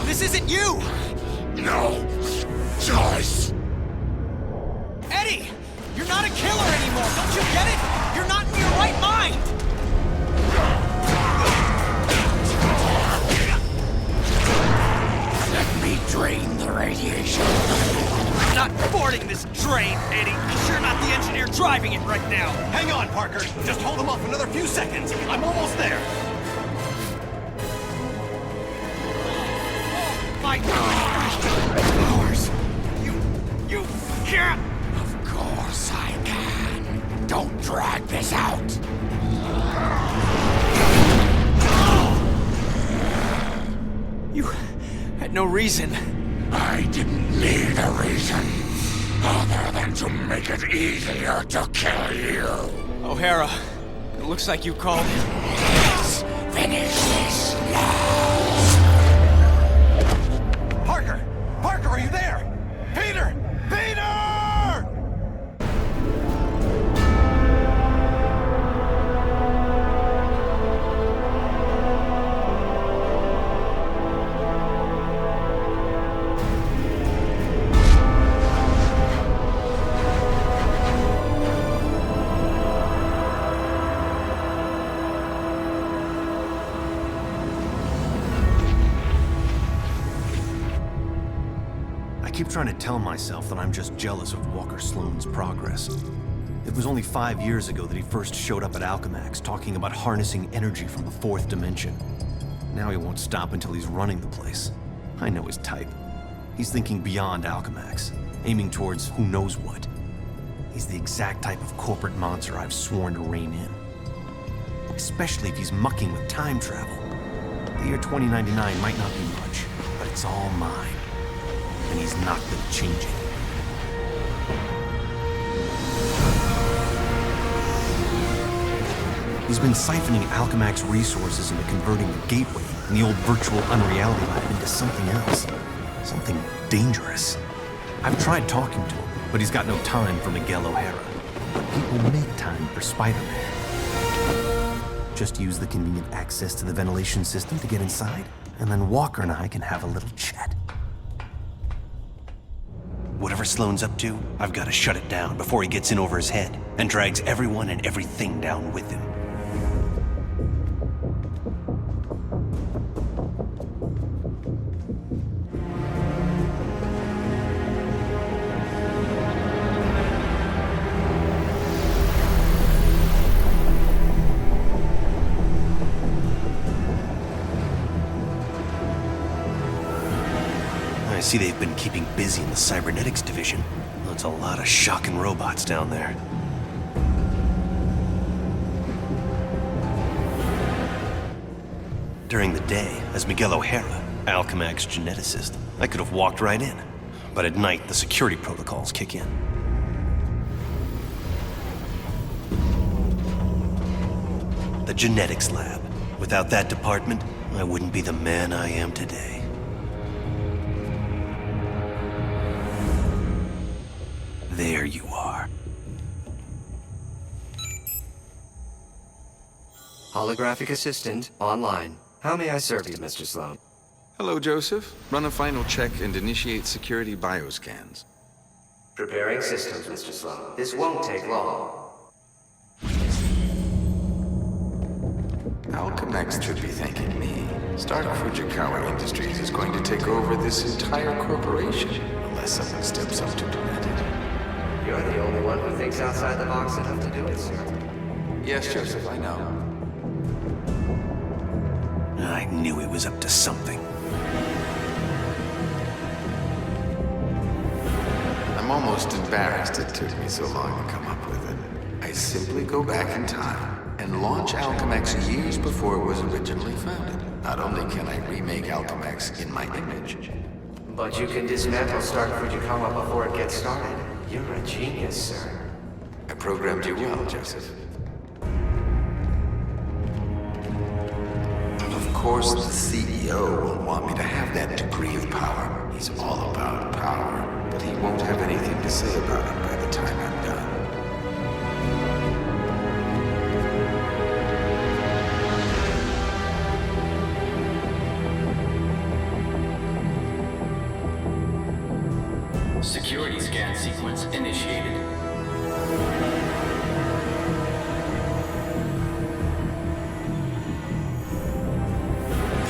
This isn't you! No choice! Eddie! You're not a killer anymore, don't you get it? You're not in your right mind! Let me drain the radiation. I'm not boarding this train, Eddie, because you're not the engineer driving it right now! Hang on, Parker. Just hold him off another few seconds. I'm almost there. My powers! You can't! Of course I can. Don't drag this out. You had no reason. I didn't need a reason other than to make it easier to kill you. O'Hara, it looks like you called. Let's finish this now. Parker! Parker, are you there? Peter! Peter! I keep trying to tell myself that I'm just jealous of Walker Sloan's progress. It was only 5 years ago that he first showed up at Alchemax talking about harnessing energy from the fourth dimension. Now he won't stop until he's running the place. I know his type. He's thinking beyond Alchemax, aiming towards who knows what. He's the exact type of corporate monster I've sworn to rein in. Especially if he's mucking with time travel. The year 2099 might not be much, but it's all mine. And he's not gonna change it. He's been siphoning Alchemax resources into converting the Gateway and the old virtual unreality lab into something else. Something dangerous. I've tried talking to him, but he's got no time for Miguel O'Hara. But people make time for Spider-Man. Just use the convenient access to the ventilation system to get inside, and then Walker and I can have a little chat. Whatever Sloan's up to, I've got to shut it down before he gets in over his head and drags everyone and everything down with him. I see they've been keeping busy in the cybernetics division. That's a lot of shocking robots down there. During the day, as Miguel O'Hara, Alchemax geneticist, I could have walked right in. But at night, the security protocols kick in. The genetics lab. Without that department, I wouldn't be the man I am today. There you are. Holographic assistant online. How may I serve you, Mr. Sloan? Hello, Joseph. Run a final check and initiate security bioscans. Preparing systems, Mr. Sloan. This won't take long. Alchemax should be thanking me. Stark Fujikawa Industries is going to take over this entire corporation, unless someone steps up to prevent it. You're the only one who thinks outside the box enough to do it, sir. Yes, Joseph, I know. I knew he was up to something. I'm almost embarrassed it took me so long to come up with it. I simply go back in time and launch Alchemax years before it was originally founded. Not only can I remake Alchemax in my image, But you can dismantle Stark Fujikawa before it gets started. You're a genius, sir. I programmed you well, Joseph. Of course, the CEO will want me to have that degree of power. He's all about power, but he won't have anything to say about it by the time I'm done. Security scan sequence initiated.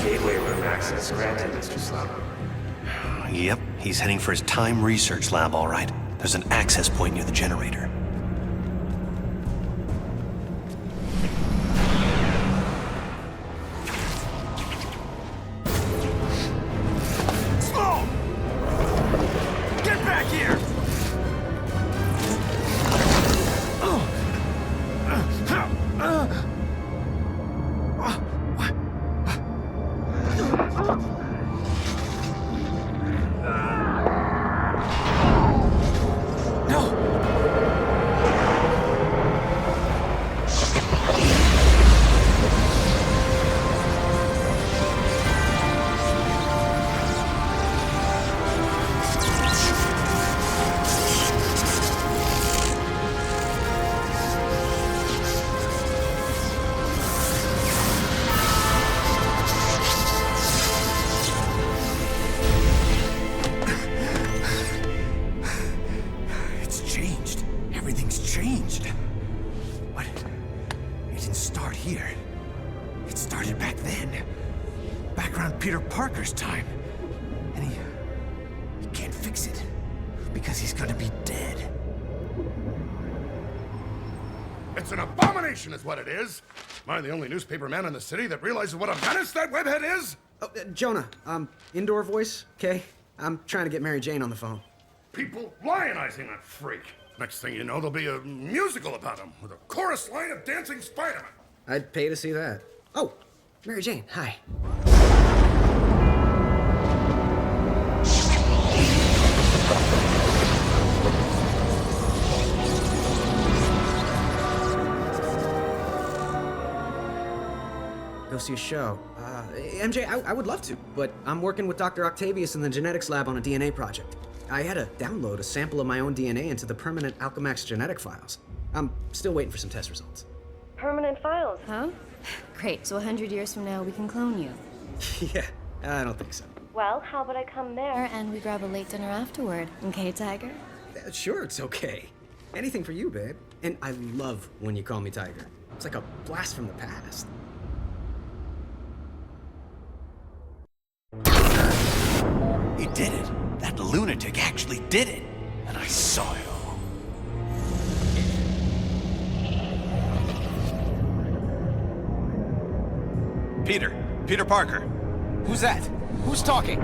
Gateway room access granted, Mr. Sloan. Yep, he's heading for his time research lab, all right. There's an access point near the generator. Sloan! Get back here! Here. It started back then. Back around Peter Parker's time. And he can't fix it. Because he's gonna be dead. It's an abomination is what it is. Am I the only newspaper man in the city that realizes what a menace that webhead is? Oh, Jonah, indoor voice, okay? I'm trying to get Mary Jane on the phone. People lionizing that freak. Next thing you know, there'll be a musical about him with a chorus line of dancing Spider-Man. I'd pay to see that. Oh, Mary Jane, hi. Go see a show. MJ, I would love to, but I'm working with Dr. Octavius in the genetics lab on a DNA project. I had to download a sample of my own DNA into the permanent Alchemax genetic files. I'm still waiting for some test results. Permanent files, huh? Great, so 100 years from now we can clone you. Yeah, I don't think so. Well, how about I come there and we grab a late dinner afterward, okay, Tiger? Sure, it's okay. Anything for you, babe. And I love when you call me Tiger. It's like a blast from the past. He did it. That lunatic actually did it. And I saw it all. Peter Parker. Who's that? Who's talking?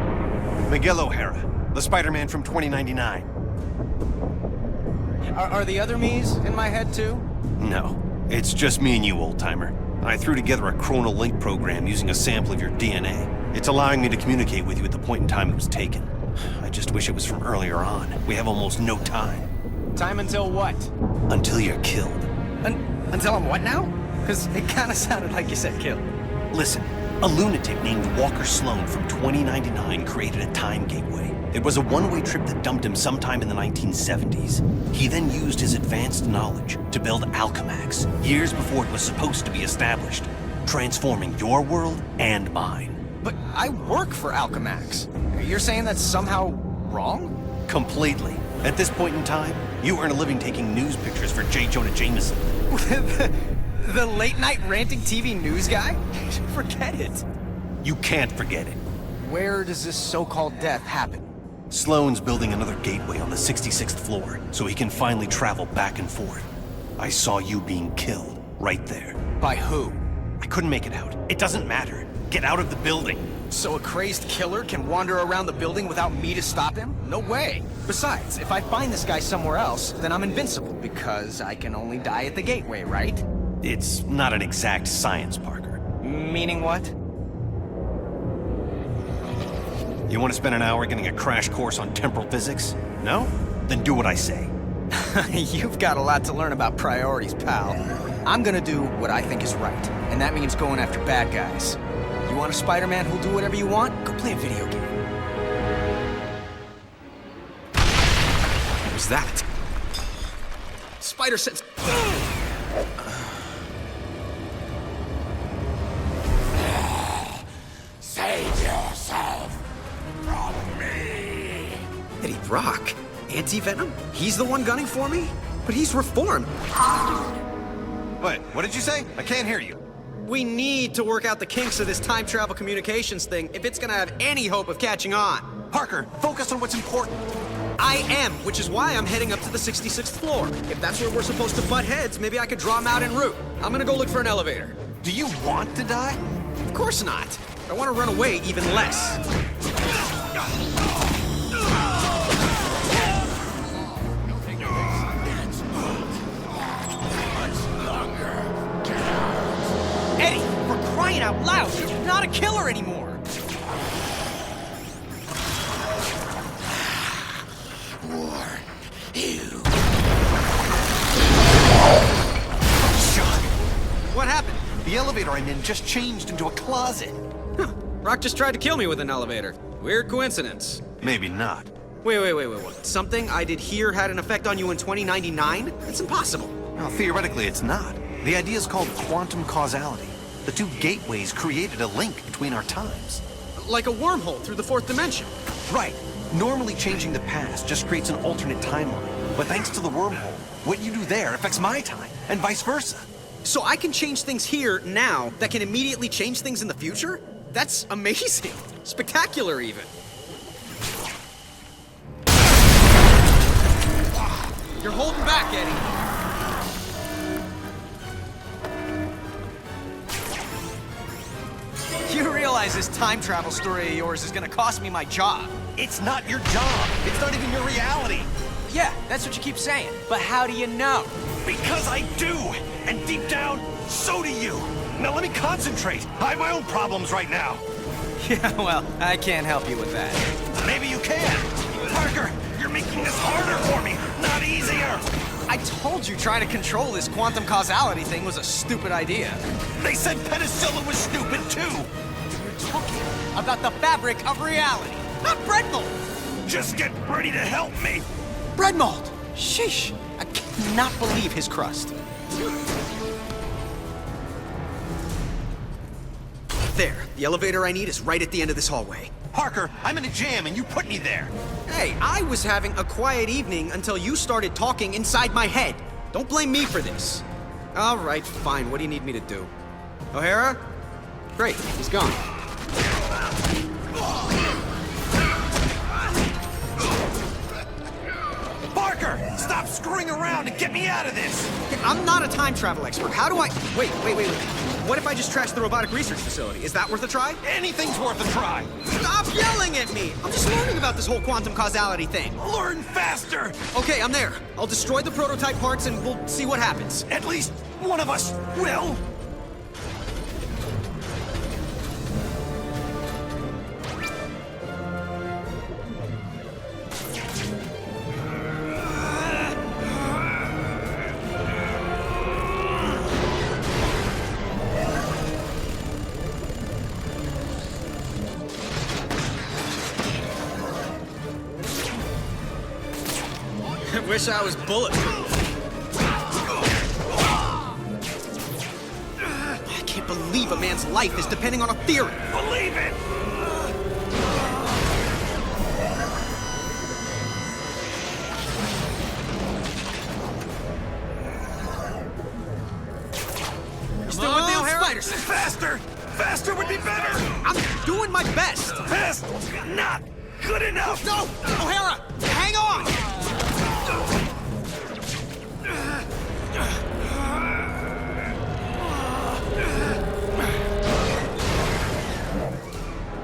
Miguel O'Hara, the Spider-Man from 2099. Are the other me's in my head too? No, it's just me and you, old-timer. I threw together a chronal link program using a sample of your DNA. It's allowing me to communicate with you at the point in time it was taken. I just wish it was from earlier on. We have almost no time. Time until what? Until you're killed. Until I'm what now? Because it kind of sounded like you said killed. Listen, a lunatic named Walker Sloan from 2099 created a time gateway. It was a one-way trip that dumped him sometime in the 1970s. He then used his advanced knowledge to build Alchemax, years before it was supposed to be established, transforming your world and mine. But I work for Alchemax. You're saying that's somehow wrong? Completely. At this point in time, you earn a living taking news pictures for J. Jonah Jameson. The late-night ranting TV news guy? Forget it. You can't forget it. Where does this so-called death happen? Sloan's building another gateway on the 66th floor, so he can finally travel back and forth. I saw you being killed, right there. By who? I couldn't make it out. It doesn't matter. Get out of the building. So a crazed killer can wander around the building without me to stop him? No way. Besides, if I find this guy somewhere else, then I'm invincible, because I can only die at the gateway, right? It's not an exact science, Parker. Meaning what? You want to spend an hour getting a crash course on temporal physics? No? Then do what I say. You've got a lot to learn about priorities, pal. I'm gonna do what I think is right, and that means going after bad guys. You want a Spider-Man who'll do whatever you want? Go play a video game. What was that? Spider sense. Save yourself from me. Eddie Brock? Anti-Venom? He's the one gunning for me? But he's reformed. Wait, what did you say? I can't hear you. We need to work out the kinks of this time travel communications thing if it's gonna have any hope of catching on. Parker, focus on what's important. I am, which is why I'm heading up to the 66th floor. If that's where we're supposed to butt heads, maybe I could draw him out en route. I'm gonna go look for an elevator. Do you want to die? Of course not. I want to run away even less. Eddie, for crying out loud, you're not a killer anymore. What happened? The elevator I'm in just changed into a closet. Huh. Rock just tried to kill me with an elevator. Weird coincidence. Maybe not. Wait. Something I did here had an effect on you in 2099? That's impossible. Well, theoretically, it's not. The idea is called quantum causality. The two gateways created a link between our times. Like a wormhole through the fourth dimension. Right. Normally, changing the past just creates an alternate timeline. But thanks to the wormhole, what you do there affects my time, and vice versa. So I can change things here, now, that can immediately change things in the future? That's amazing. Spectacular, even. You're holding back, Eddie. You realize this time travel story of yours is gonna cost me my job. It's not your job. It's not even your reality. Yeah, that's what you keep saying. But how do you know? Because I do. And deep down, so do you. Now let me concentrate. I have my own problems right now. Yeah, well, I can't help you with that. Maybe you can. Parker, you're making this harder for me, not easier. I told you trying to control this quantum causality thing was a stupid idea. They said penicillin was stupid too. You're talking about the fabric of reality, not bread mold. Just get ready to help me. Bread mold. Sheesh. I cannot believe his crust. There. The elevator I need is right at the end of this hallway. Parker, I'm in a jam and you put me there. Hey, I was having a quiet evening until you started talking inside my head. Don't blame me for this. All right, fine. What do you need me to do? O'Hara? Great, he's gone. Parker, stop screwing around and get me out of this. I'm not a time travel expert. How do I... Wait. What if I just trash the robotic research facility? Is that worth a try? Anything's worth a try. Stop yelling at me! I'm just learning about this whole quantum causality thing. Learn faster. Okay, I'm there. I'll destroy the prototype parts and we'll see what happens. At least one of us will. I wish I was bulletproof. I can't believe a man's life is depending on a theory. Believe it. You still with me, O'Hara? Faster! Faster would be better! I'm doing my best. Fast! Not good enough! No! O'Hara! Hang on!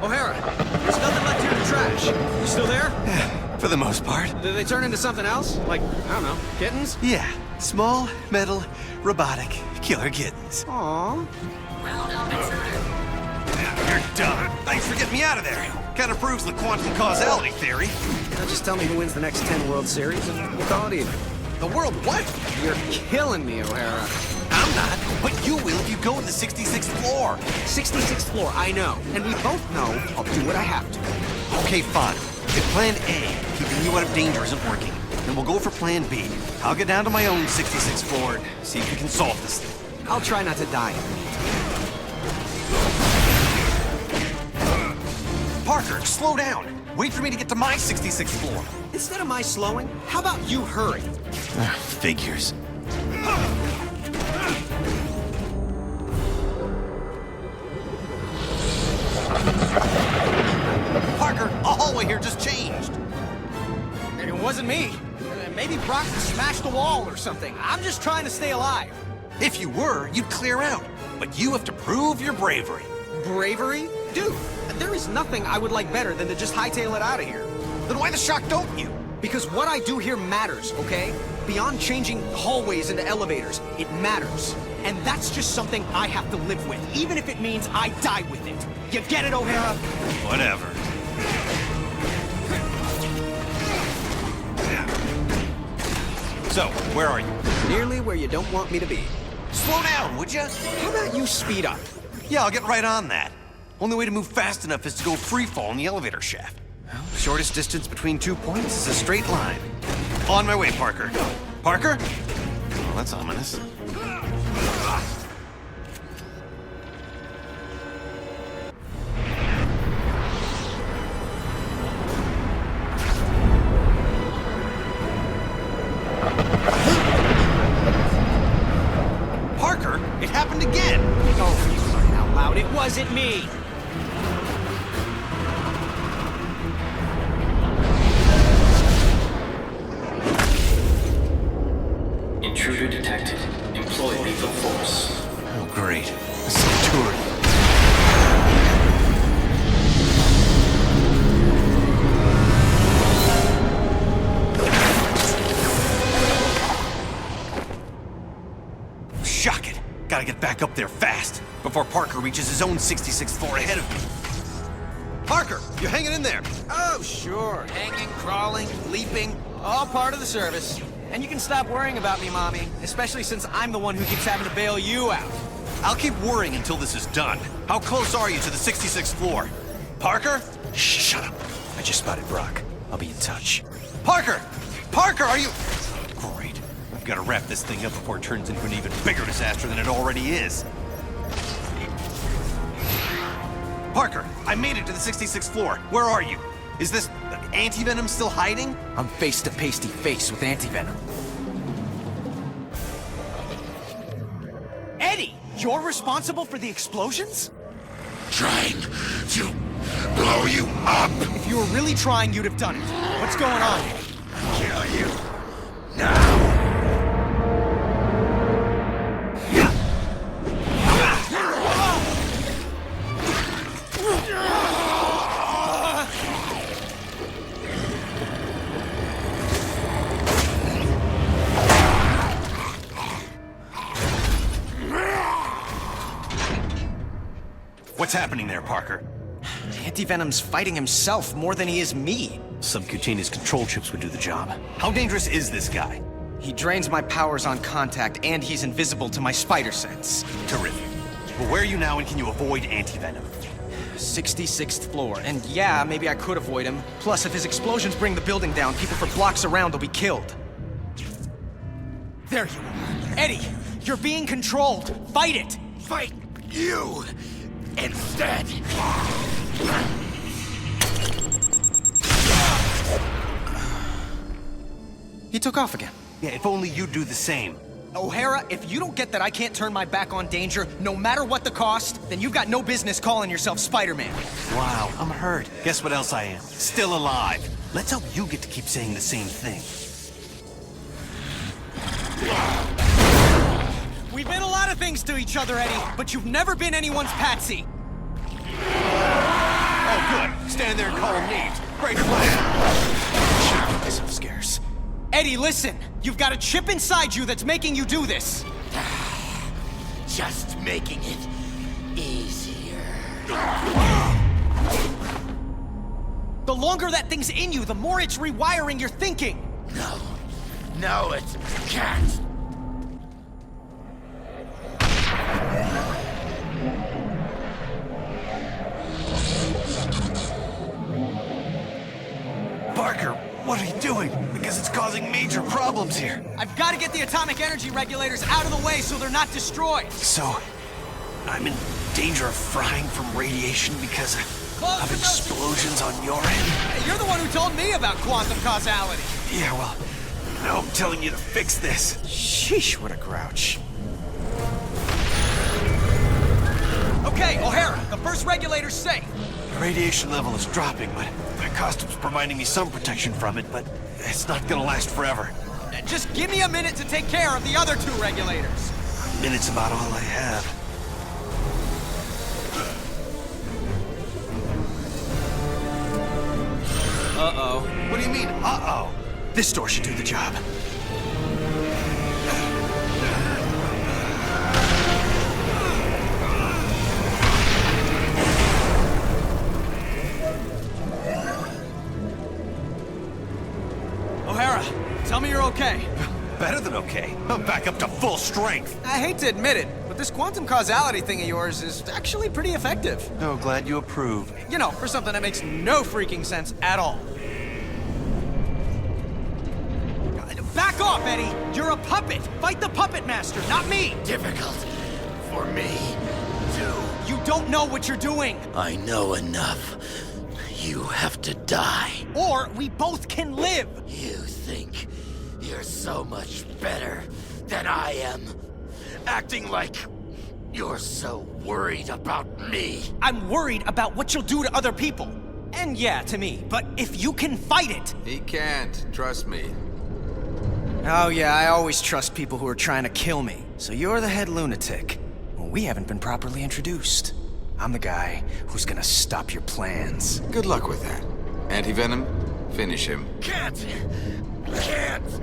O'Hara, there's nothing left here to trash. You still there? For the most part. Did they turn into something else? Like, I don't know, kittens? Yeah. Small, metal, robotic, killer kittens. Aww. You're done. Thanks for getting me out of there. Kind of proves the quantum causality theory. Now just tell me who wins the next 10 World Series and we'll call it even. The world what? You're killing me, O'Hara. I'm not. But you will if you go to the 66th floor. 66th floor, I know. And we both know I'll do what I have to. Okay, fine. If plan A, keeping you out of danger, isn't working, then we'll go for plan B. I'll get down to my own 66th floor and see if we can solve this thing. I'll try not to die. Parker, slow down. Wait for me to get to my 66th floor. Instead of my slowing, how about you hurry? Figures. Parker, a hallway here just changed. It wasn't me. Maybe Brock smashed the wall or something. I'm just trying to stay alive. If you were, you'd clear out. But you have to prove your bravery. Bravery? Dude, there is nothing I would like better than to just hightail it out of here. Then why the shock don't you? Because what I do here matters, okay? Beyond changing hallways into elevators, it matters. And that's just something I have to live with, even if it means I die with it. You get it, O'Hara? Whatever. So, where are you? Nearly where you don't want me to be. Slow down, would you? How about you speed up? Yeah, I'll get right on that. Only way to move fast enough is to go free fall in the elevator shaft. Well, shortest distance between 2 points is a straight line. On my way, Parker. Parker? Well, that's ominous. Parker, it happened again. Oh, you crying out loud. It wasn't me. Intruder detected. Employ lethal force. Oh, great. A Centurion. Shock it. Gotta get back up there fast, before Parker reaches his own 66th floor ahead of me. Parker, you hanging in there? Oh, sure. Hanging, crawling, leaping, all part of the service. And you can stop worrying about me, Mommy, especially since I'm the one who keeps having to bail you out. I'll keep worrying until this is done. How close are you to the 66th floor? Parker? Shh, shut up. I just spotted Brock. I'll be in touch. Parker! Parker, are you... Great. I've got to wrap this thing up before it turns into an even bigger disaster than it already is. Parker, I made it to the 66th floor. Where are you? Is this Anti-Venom still hiding? I'm face to face with Anti-Venom. Eddie, you're responsible for the explosions? Trying to blow you up. If you were really trying, you'd have done it. What's going on? Kill you now. What's happening there, Parker? Anti-Venom's fighting himself more than he is me. Subcutaneous control chips would do the job. How dangerous is this guy? He drains my powers on contact, and he's invisible to my spider sense. Terrific. Well, where are you now, and can you avoid Anti-Venom? 66th floor, and yeah, maybe I could avoid him. Plus, if his explosions bring the building down, people for blocks around will be killed. There you are. Eddie, you're being controlled. Fight it! Fight you instead. He took off again. Yeah, if only you'd do the same. O'Hara, if you don't get that I can't turn my back on danger, no matter what the cost, then you've got no business calling yourself Spider-Man. Wow, I'm hurt. Guess what else I am? Still alive. Let's hope you get to keep saying the same thing. We've been a lot of things to each other, Eddie, but you've never been anyone's patsy. Oh, good. Stand there and call him names. Great plan. Should have put myself scarce. Eddie, listen. You've got a chip inside you that's making you do this. Just making it easier. The longer that thing's in you, the more it's rewiring your thinking. No, it can't. Parker, what are you doing? Because it's causing major problems here. I've got to get the atomic energy regulators out of the way so they're not destroyed. So, I'm in danger of frying from radiation because of explosions on your end? Hey, you're the one who told me about quantum causality. Yeah, well, now I'm telling you to fix this. Sheesh, what a grouch. Okay, O'Hara, the first regulator's safe. The radiation level is dropping, but my costume's providing me some protection from it, but it's not gonna last forever. Just give me a minute to take care of the other two regulators. A minute's about all I have. Uh-oh. What do you mean, uh-oh? This door should do the job. O'Hara, tell me you're okay. Better than okay. I'm back up to full strength. I hate to admit it, but this quantum causality thing of yours is actually pretty effective. Oh, glad you approve. You know, for something that makes no freaking sense at all. Back off, Eddie! You're a puppet! Fight the puppet master, not me! Difficult for me, too. You don't know what you're doing! I know enough. You have to die. Or we both can live! You think you're so much better than I am, acting like you're so worried about me. I'm worried about what you'll do to other people. And yeah, to me. But if you can fight it... He can't, trust me. Oh yeah, I always trust people who are trying to kill me. So you're the head lunatic. Well, we haven't been properly introduced. I'm the guy who's gonna stop your plans. Good luck with that. Anti-Venom, finish him. Can't.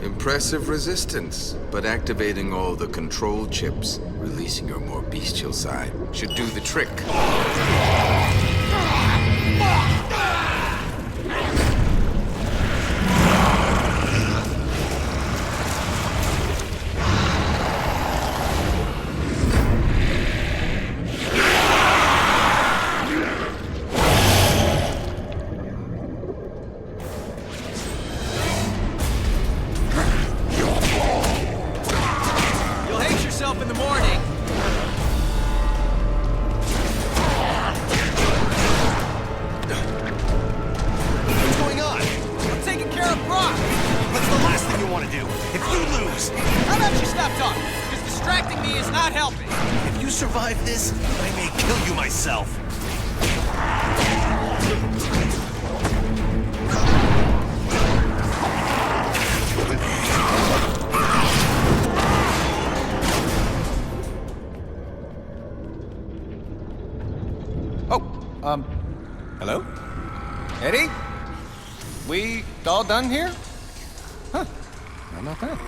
Impressive resistance, but activating all the control chips, releasing your more bestial side, should do the trick. In the morning. What's going on? I'm taking care of Brock. What's the last thing you want to do? If you lose... How about you stop talking? Because distracting me is not helping. If you survive this, I may kill you myself. Hello? Eddie? We all done here? Huh. How about that?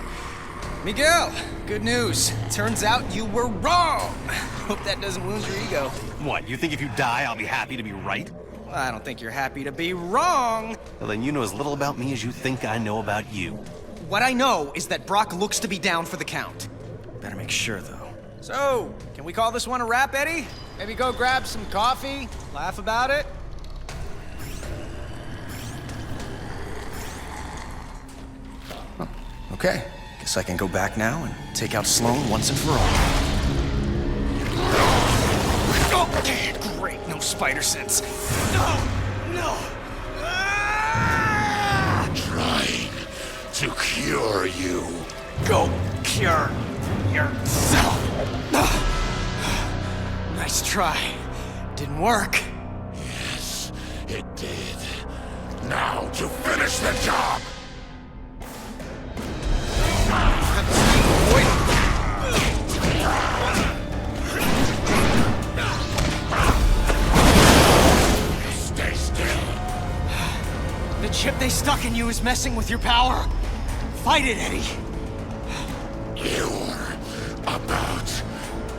Miguel, good news. Turns out you were wrong. Hope that doesn't wound your ego. What, you think if you die, I'll be happy to be right? Well, I don't think you're happy to be wrong. Well, then you know as little about me as you think I know about you. What I know is that Brock looks to be down for the count. Better make sure, though. So, can we call this one a wrap, Eddie? Maybe go grab some coffee, laugh about it? Okay, guess I can go back now and take out Sloan once and for all. Oh, great, no spider sense. No, no. Ah! Trying to cure you. Go cure yourself. Nice try. Didn't work. Yes, it did. Now to finish the job. Stay still. The chip they stuck in you is messing with your power. Fight it, Eddie. You're about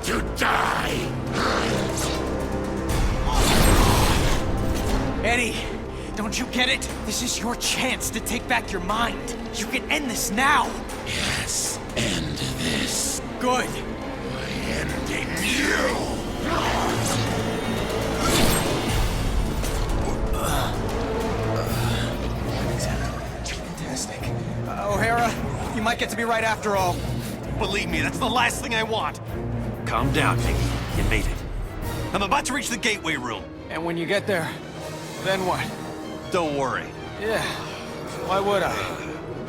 to die. Eddie, don't you get it? This is your chance to take back your mind. You can end this now. Yes, end this. Good. By ending you. get to be right after all. Believe me, that's the last thing I want. Calm down, Mickey. You made it. I'm about to reach the gateway room. And when you get there, then what? Don't worry. Yeah, why would I?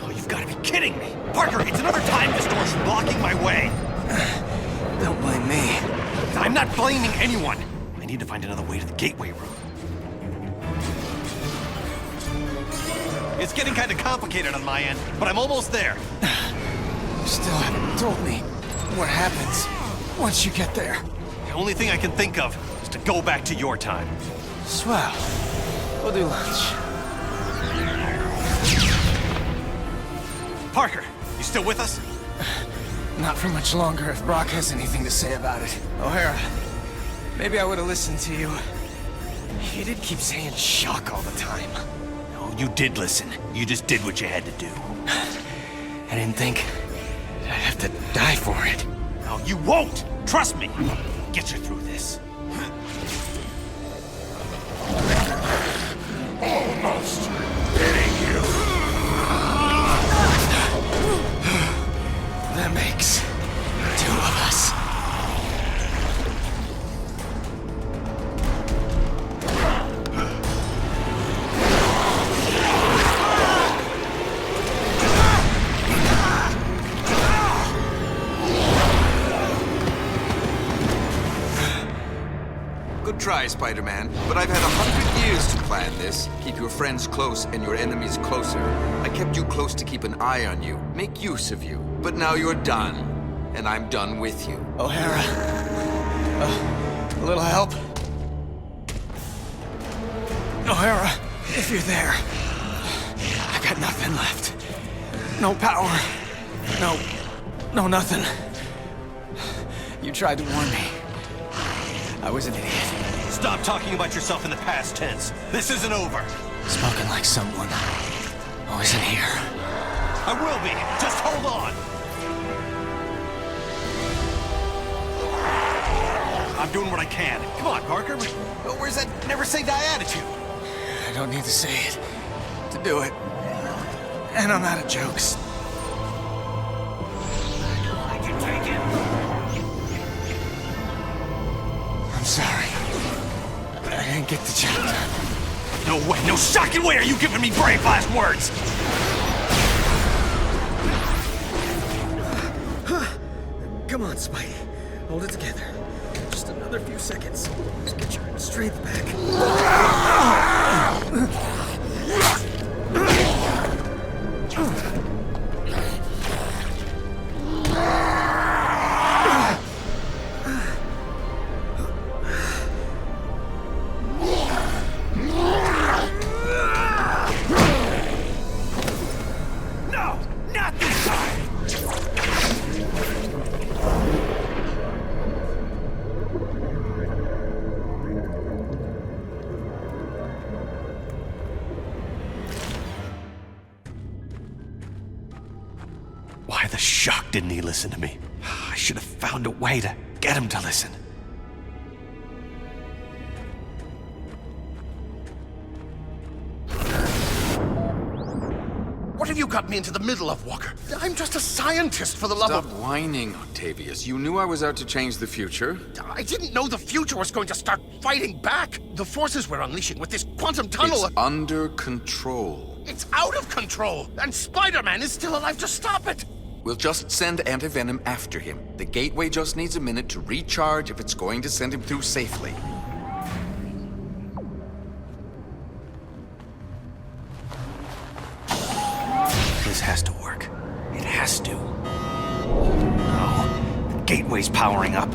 Oh, you've got to be kidding me. Parker, it's another time distortion blocking my way. Don't blame me. I'm not blaming anyone. I need to find another way to the gateway room. It's getting kind of complicated on my end, but I'm almost there. You still haven't told me what happens once you get there. The only thing I can think of is to go back to your time. Swell. We'll do lunch. Parker, you still with us? Not for much longer if Brock has anything to say about it. O'Hara, maybe I would have listened to you. You did keep saying shock all the time. No, you did listen. You just did what you had to do. I didn't think I'd have to die for it. No, you won't! Trust me! Get you through this. Almost getting you. That makes two of us. Good try, Spider-Man, but I've had 100 years to plan this. Keep your friends close and your enemies closer. I kept you close to keep an eye on you, make use of you. But now you're done, and I'm done with you. O'Hara, a little help? O'Hara, if you're there, I got nothing left. No power. No nothing. You tried to warn me. I was an idiot. Stop talking about yourself in the past tense. This isn't over. Spoken like someone who isn't here. I will be. Just hold on. I'm doing what I can. Come on, Parker. Where's that never say die attitude? I don't need to say it to do it. And I'm out of jokes. I can take it. I'm sorry. I didn't get the job done. No way, no shocking way are you giving me brave last words! Come on, Spidey. Hold it together. Just another few seconds. Just get your strength back. No! Not this time! Why the shuck didn't he listen to me? I should have found a way to get him to listen. What have you got me into the middle of, Walker? I'm just a scientist, for the love Stop of... whining, Octavius. You knew I was out to change the future. I didn't know the future was going to start fighting back. The forces we're unleashing with this quantum tunnel... It's under control. It's out of control, and Spider-Man is still alive to stop it. We'll just send Anti-Venom after him. The gateway just needs a minute to recharge if it's going to send him through safely. This has to work. It has to. No. The gateway's powering up.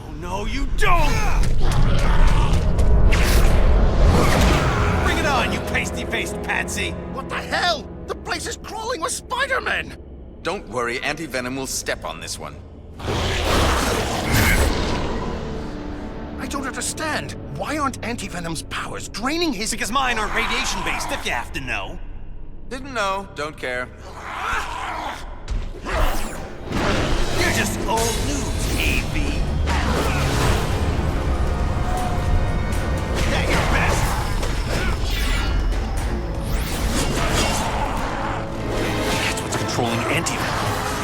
Oh no, you don't! Bring it on, you pasty-faced patsy! What the hell? The place is crawling with Spider-Man! Don't worry, Anti-Venom will step on this one. I don't understand. Why aren't Anti-Venom's powers draining his... Because mine aren't radiation-based, if you have to know. Didn't know, don't care. You're just old news, AV.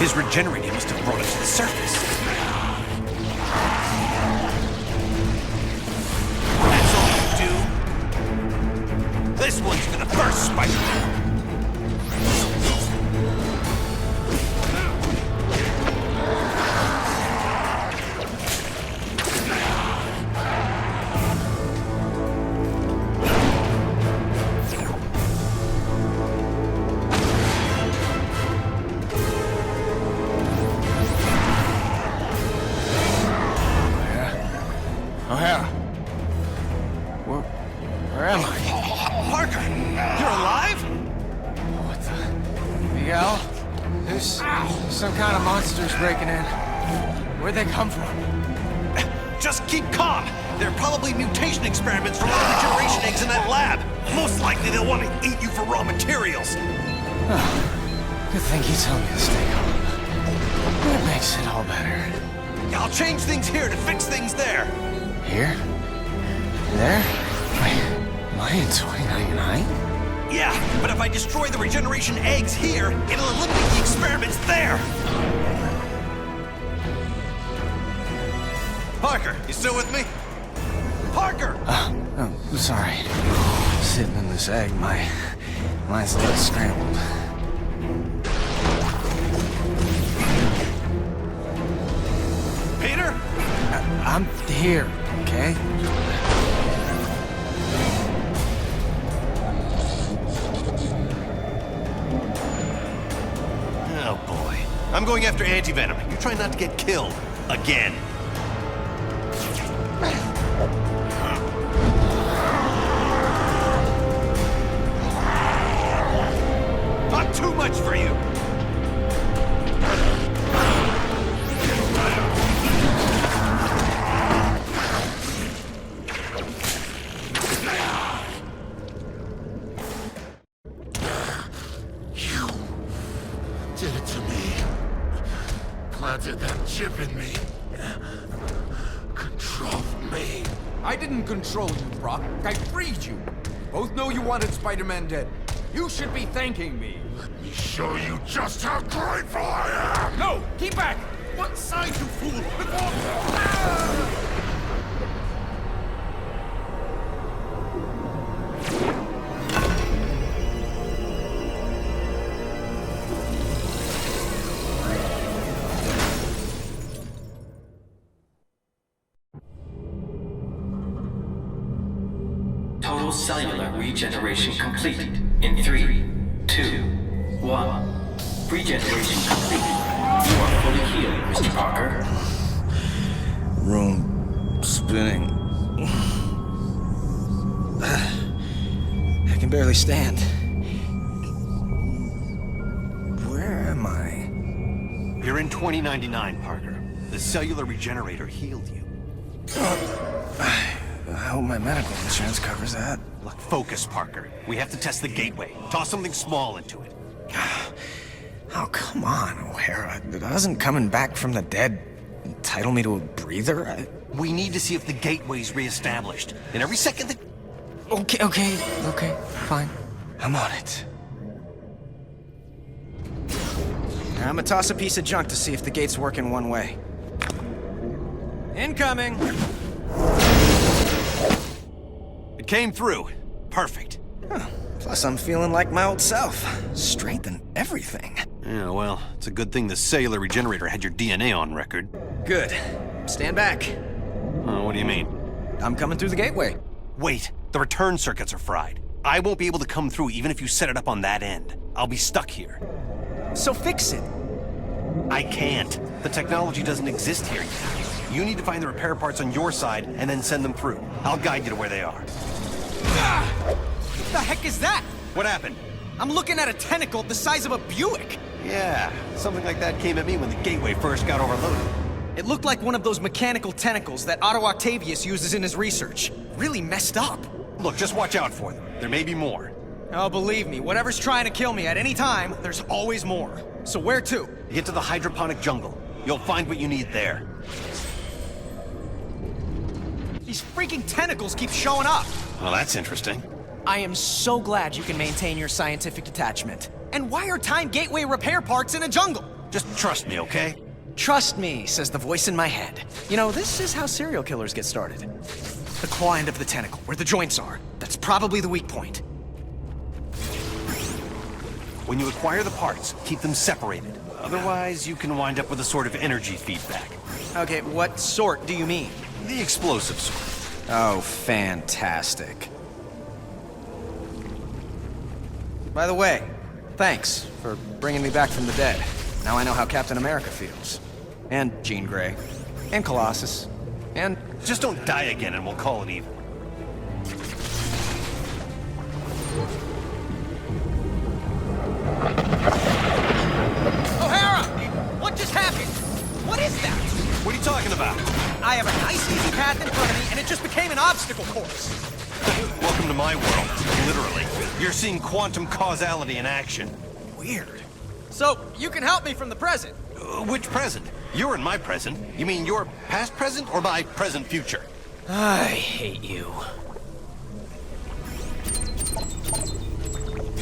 His regenerating must have brought it to the surface. That's all you do? This one's for the first Spider-Man. Where am I? Parker, you're alive? What the? Miguel? There's some kind of monsters breaking in. Where'd they come from? Just keep calm. They're probably mutation experiments from other regeneration eggs in that lab. Most likely they'll want to eat you for raw materials. Oh, good thing you told me to stay calm. That makes it all better. I'll change things here to fix things there. Here? There? Wait, am I in 2099? Yeah, but if I destroy the regeneration eggs here, it'll eliminate the experiments there. Parker, you still with me? Parker! Oh, sorry. Sitting in this egg, mine's a little scrambled. Peter? I'm here, okay? Oh boy. I'm going after Anti-Venom. You try not to get killed. Again. I'm too much for you! Did it to me. Planted that chip in me. Controlled me. I didn't control you, Brock. I freed you. Both know you wanted Spider-Man dead. You should be thanking me. Let me show you just how grateful I am! No! Keep back! One side, you fool! Before... Total cellular regeneration completed in 3, 2, 1. Regeneration complete. You are fully healed, Mr. Parker. Room spinning. I can barely stand. Where am I? You're in 2099, Parker. The cellular regenerator healed you. I hope my medical insurance covers that. Look, focus, Parker. We have to test the gateway. Toss something small into it. Oh, come on, O'Hara. Doesn't coming back from the dead entitle me to a breather? We need to see if the gateway's reestablished. And every second that... Okay, fine. I'm on it. I'm gonna toss a piece of junk to see if the gate's working one way. Incoming! It came through. Perfect. Huh. Plus, I'm feeling like my old self. Strength and everything. Yeah, well, it's a good thing the cellular regenerator had your DNA on record. Good. Stand back. What do you mean? I'm coming through the gateway. Wait, the return circuits are fried. I won't be able to come through even if you set it up on that end. I'll be stuck here. So fix it. I can't. The technology doesn't exist here yet. You need to find the repair parts on your side and then send them through. I'll guide you to where they are. What the heck is that? What happened? I'm looking at a tentacle the size of a Buick. Yeah, something like that came at me when the gateway first got overloaded. It looked like one of those mechanical tentacles that Otto Octavius uses in his research. Really messed up. Look, just watch out for them. There may be more. Oh, believe me, whatever's trying to kill me at any time, there's always more. So where to? You get to the hydroponic jungle. You'll find what you need there. These freaking tentacles keep showing up. Well, that's interesting. I am so glad you can maintain your scientific detachment. And why are Time Gateway repair parts in a jungle? Just trust me, okay? Trust me, says the voice in my head. You know, this is how serial killers get started. The claw end of the tentacle, where the joints are. That's probably the weak point. When you acquire the parts, keep them separated. Otherwise, you can wind up with a sort of energy feedback. Okay, what sort do you mean? The explosive sort. Oh, fantastic. By the way, thanks for bringing me back from the dead. Now I know how Captain America feels. And Jean Grey. And Colossus. And... Just don't die again and we'll call it even. O'Hara! What just happened? What is that? What are you talking about? I have a nice easy path in front of me, and it just became an obstacle course. Welcome to my world, literally. You're seeing quantum causality in action. Weird. So, you can help me from the present. Which present? You're in my present. You mean your past present or my present future? I hate you.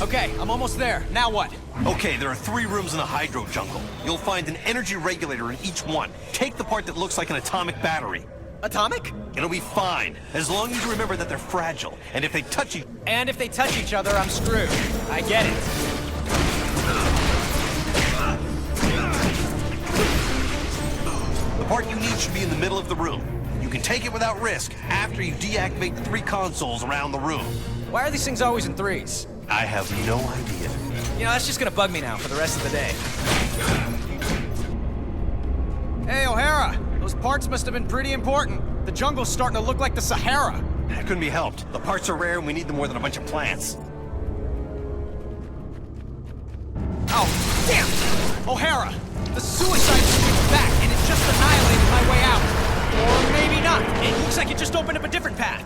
Okay, I'm almost there. Now what? Okay, there are 3 rooms in the hydro jungle. You'll find an energy regulator in each one. Take the part that looks like an atomic battery. Atomic? It'll be fine, as long as you remember that they're fragile. And if they touch you... And if they touch each other, I'm screwed. I get it. The part you need should be in the middle of the room. You can take it without risk after you deactivate the 3 consoles around the room. Why are these things always in 3s? I have no idea. You know, that's just gonna bug me now for the rest of the day. Hey, O'Hara! Those parts must have been pretty important. The jungle's starting to look like the Sahara. That couldn't be helped. The parts are rare and we need them more than a bunch of plants. Oh, damn! O'Hara! The suicide switched back and it just annihilated my way out. Or maybe not. It looks like it just opened up a different path.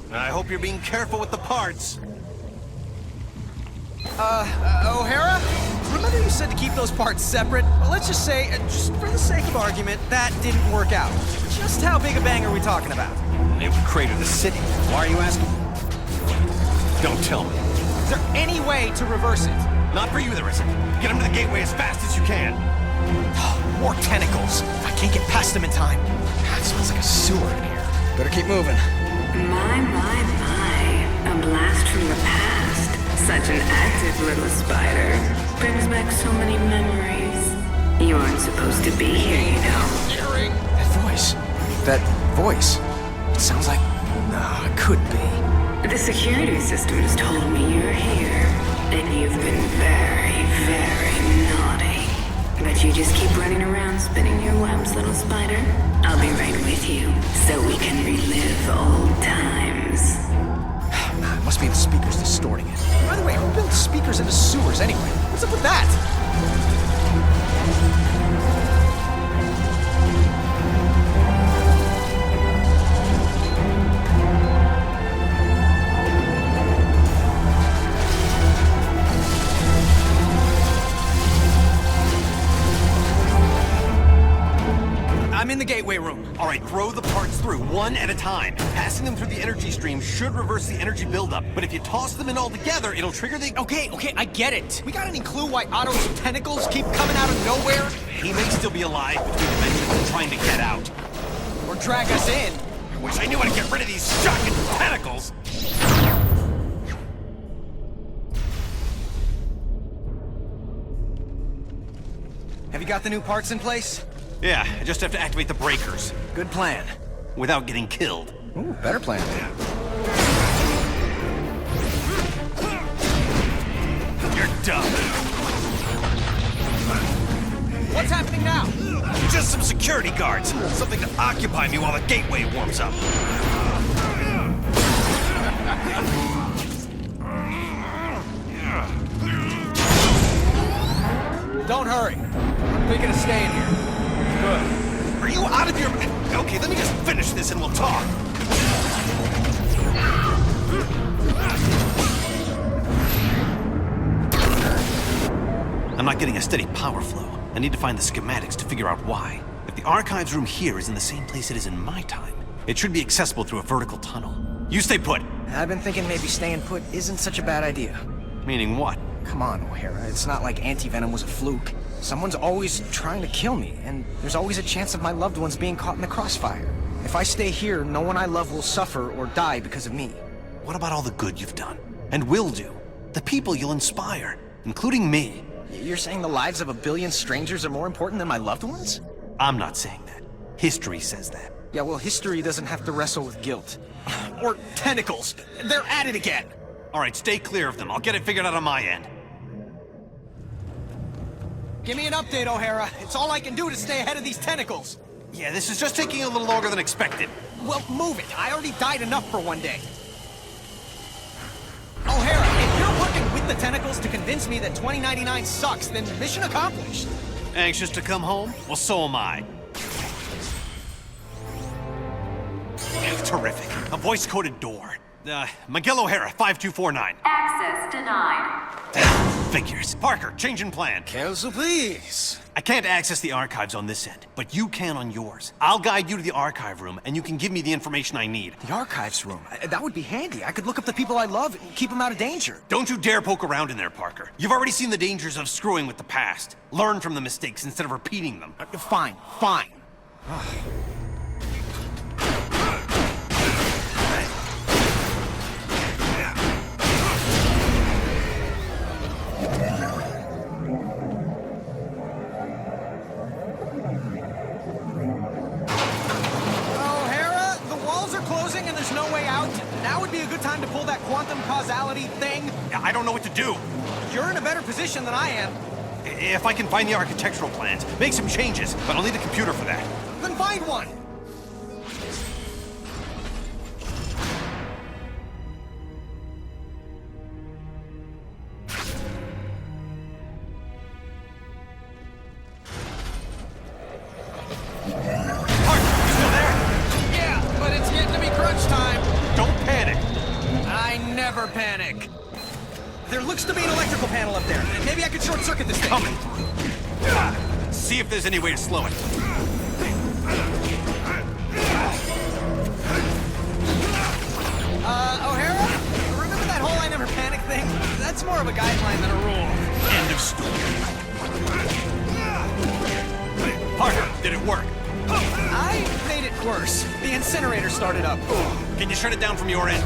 I hope you're being careful with the parts. O'Hara? Remember you said to keep those parts separate? Well, let's just say, just for the sake of argument, that didn't work out. Just how big a bang are we talking about? It would crater the city. Why are you asking? Don't tell me. Is there any way to reverse it? Not for you, there isn't. Get them to the gateway as fast as you can. More tentacles. I can't get past them in time. It smells like a sewer in here. Better keep moving. My. A blast from the past. Such an active little spider. Brings back so many memories. You aren't supposed to be here, you know. That voice. It sounds like... No, it could be. The security systems told me you're here. And you've been very, very naughty. But you just keep running around spinning your webs, little spider. I'll be right with you, so we can relive old times. It must be the speakers distorting it. By the way, who built speakers into sewers anyway? What's up with that? I'm in the gateway room. All right, throw the parts through, one at a time. Passing them through the energy stream should reverse the energy buildup, but if you toss them in all together, it'll trigger the... Okay, I get it. We got any clue why Otto's tentacles keep coming out of nowhere? He may still be alive between dimensions and trying to get out. Or drag us in. I wish I knew how to get rid of these shocking tentacles! Have you got the new parts in place? Yeah, I just have to activate the breakers. Good plan. Without getting killed. Ooh, better plan. You're done. What's happening now? Just some security guards. Something to occupy me while the gateway warms up. Don't hurry. I'm thinking of staying here. Good. Are you out of your... Okay, let me just finish this and we'll talk. I'm not getting a steady power flow. I need to find the schematics to figure out why. If the archives room here is in the same place it is in my time, it should be accessible through a vertical tunnel. You stay put. I've been thinking maybe staying put isn't such a bad idea. Meaning what? Come on, O'Hara. It's not like Anti-Venom was a fluke. Someone's always trying to kill me, and there's always a chance of my loved ones being caught in the crossfire. If I stay here, no one I love will suffer or die because of me. What about all the good you've done? And will do? The people you'll inspire, including me. You're saying the lives of a billion strangers are more important than my loved ones? I'm not saying that. History says that. Yeah, well, history doesn't have to wrestle with guilt. Or tentacles. They're at it again. All right, stay clear of them. I'll get it figured out on my end. Give me an update, O'Hara. It's all I can do to stay ahead of these tentacles. Yeah, this is just taking a little longer than expected. Well, move it. I already died enough for one day. O'Hara, if you're working with the tentacles to convince me that 2099 sucks, then mission accomplished. Anxious to come home? Well, so am I. Terrific. A voice-coded door. Miguel O'Hara, 5249. Access denied. Figures. Parker, change in plan. Quelle surprise. I can't access the archives on this end, but you can on yours. I'll guide you to the archive room, and you can give me the information I need. The archives room? That would be handy. I could look up the people I love and keep them out of danger. Don't you dare poke around in there, Parker. You've already seen the dangers of screwing with the past. Learn from the mistakes instead of repeating them. Fine. Now would be a good time to pull that quantum causality thing. I don't know what to do. You're in a better position than I am. If I can find the architectural plans, make some changes, but I'll need a computer for that. Then find one. Panic. There looks to be an electrical panel up there. Maybe I could short-circuit this thing. Coming through. See if there's any way to slow it. O'Hara? Remember that whole I never panic thing? That's more of a guideline than a rule. End of story. Parker, did it work? I made it worse. The incinerator started up. Can you shut it down from your end?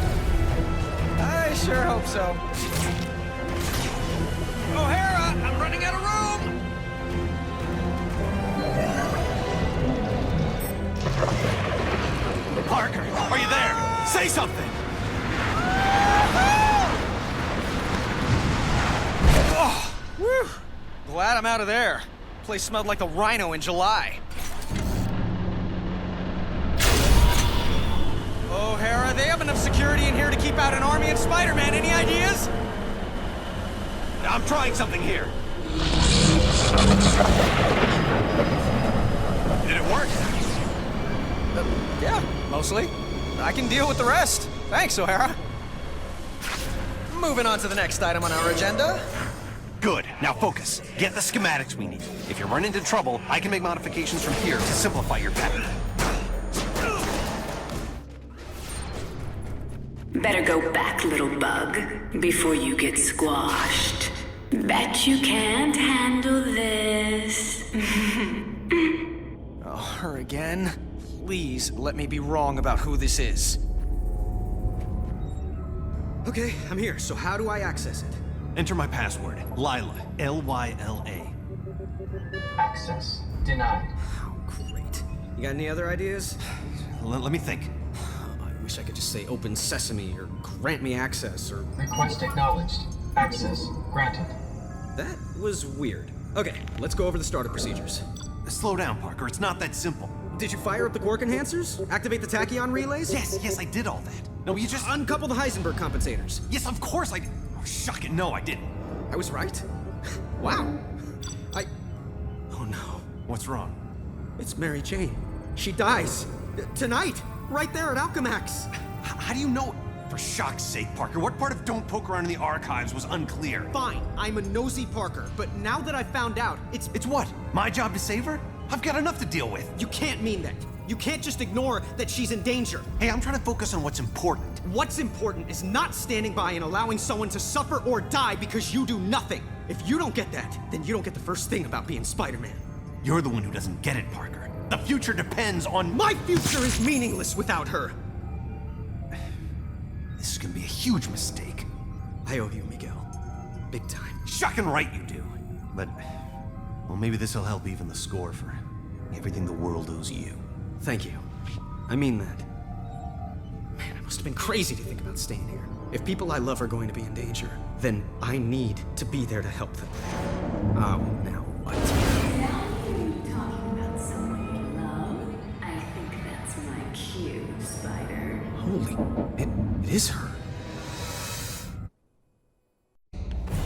I sure hope so. O'Hara, I'm running out of room! Parker, are you there? Say something! Oh, whew. Glad I'm out of there. Place smelled like a rhino in July. O'Hara, they have enough security in here to keep out an army of Spider-Man. Any ideas? I'm trying something here. Did it work? Yeah, mostly. I can deal with the rest. Thanks, O'Hara. Moving on to the next item on our agenda. Good. Now focus. Get the schematics we need. If you run into trouble, I can make modifications from here to simplify your pattern. Better go back, little bug, before you get squashed. Bet you can't handle this. Oh, her again? Please let me be wrong about who this is. Okay, I'm here. So how do I access it? Enter my password. Lila. L-Y-L-A. Access denied. Oh, great. You got any other ideas? Let me think. I wish I could just say open sesame or grant me access or... Request acknowledged. Access granted. That was weird. Okay, let's go over the startup procedures. Slow down, Parker. It's not that simple. Did you fire up the quark enhancers? Activate the tachyon relays? Yes, I did all that. No, you just... Uncouple the Heisenberg compensators. Yes, of course I did. Oh, shuck it. No, I didn't. I was right. Wow. Oh no. What's wrong? It's Mary Jane. She dies. Tonight. Right there at Alchemax. How do you know? For shock's sake, Parker, what part of Don't Poke Around in the Archives was unclear? Fine, I'm a nosy Parker, but now that I found out, it's what? My job to save her? I've got enough to deal with. You can't mean that. You can't just ignore that she's in danger. Hey, I'm trying to focus on what's important. What's important is not standing by and allowing someone to suffer or die because you do nothing. If you don't get that, then you don't get the first thing about being Spider-Man. You're the one who doesn't get it, Parker. The future depends on... My future is meaningless without her. This is gonna be a huge mistake. I owe you, Miguel. Big time. Shocking right you do. But, well, maybe this will help even the score for everything the world owes you. Thank you. I mean that. Man, I must have been crazy to think about staying here. If people I love are going to be in danger, then I need to be there to help them. Oh, now what? Talking about someone you love? I think that's my cue, Spider. Holy, it is her.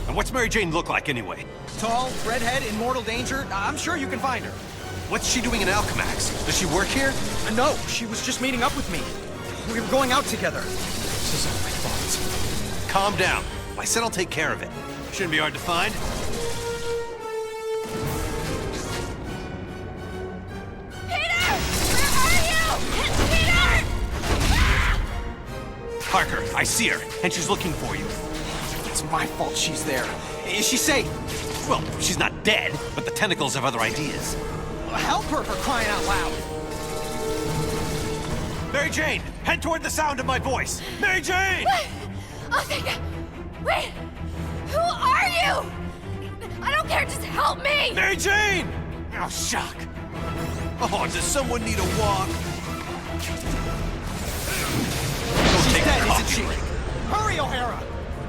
And what's Mary Jane look like anyway? Tall, redhead, in mortal danger. I'm sure you can find her. What's she doing in Alchemax? Does she work here? No, she was just meeting up with me. We were going out together. This is all my fault. Calm down. I said I'll take care of it. Shouldn't be hard to find. Peter! Where are you? Peter! Parker, I see her, and she's looking for you. It's my fault she's there. Is she safe? Well, she's not dead, but the tentacles have other ideas. Help her for crying out loud. Mary Jane, head toward the sound of my voice. Mary Jane! Oh, thank God. Wait! Who are you? I don't care, just help me! Mary Jane! Oh, shock. Oh, does someone need a walk? She's dead, isn't she? Hurry, O'Hara!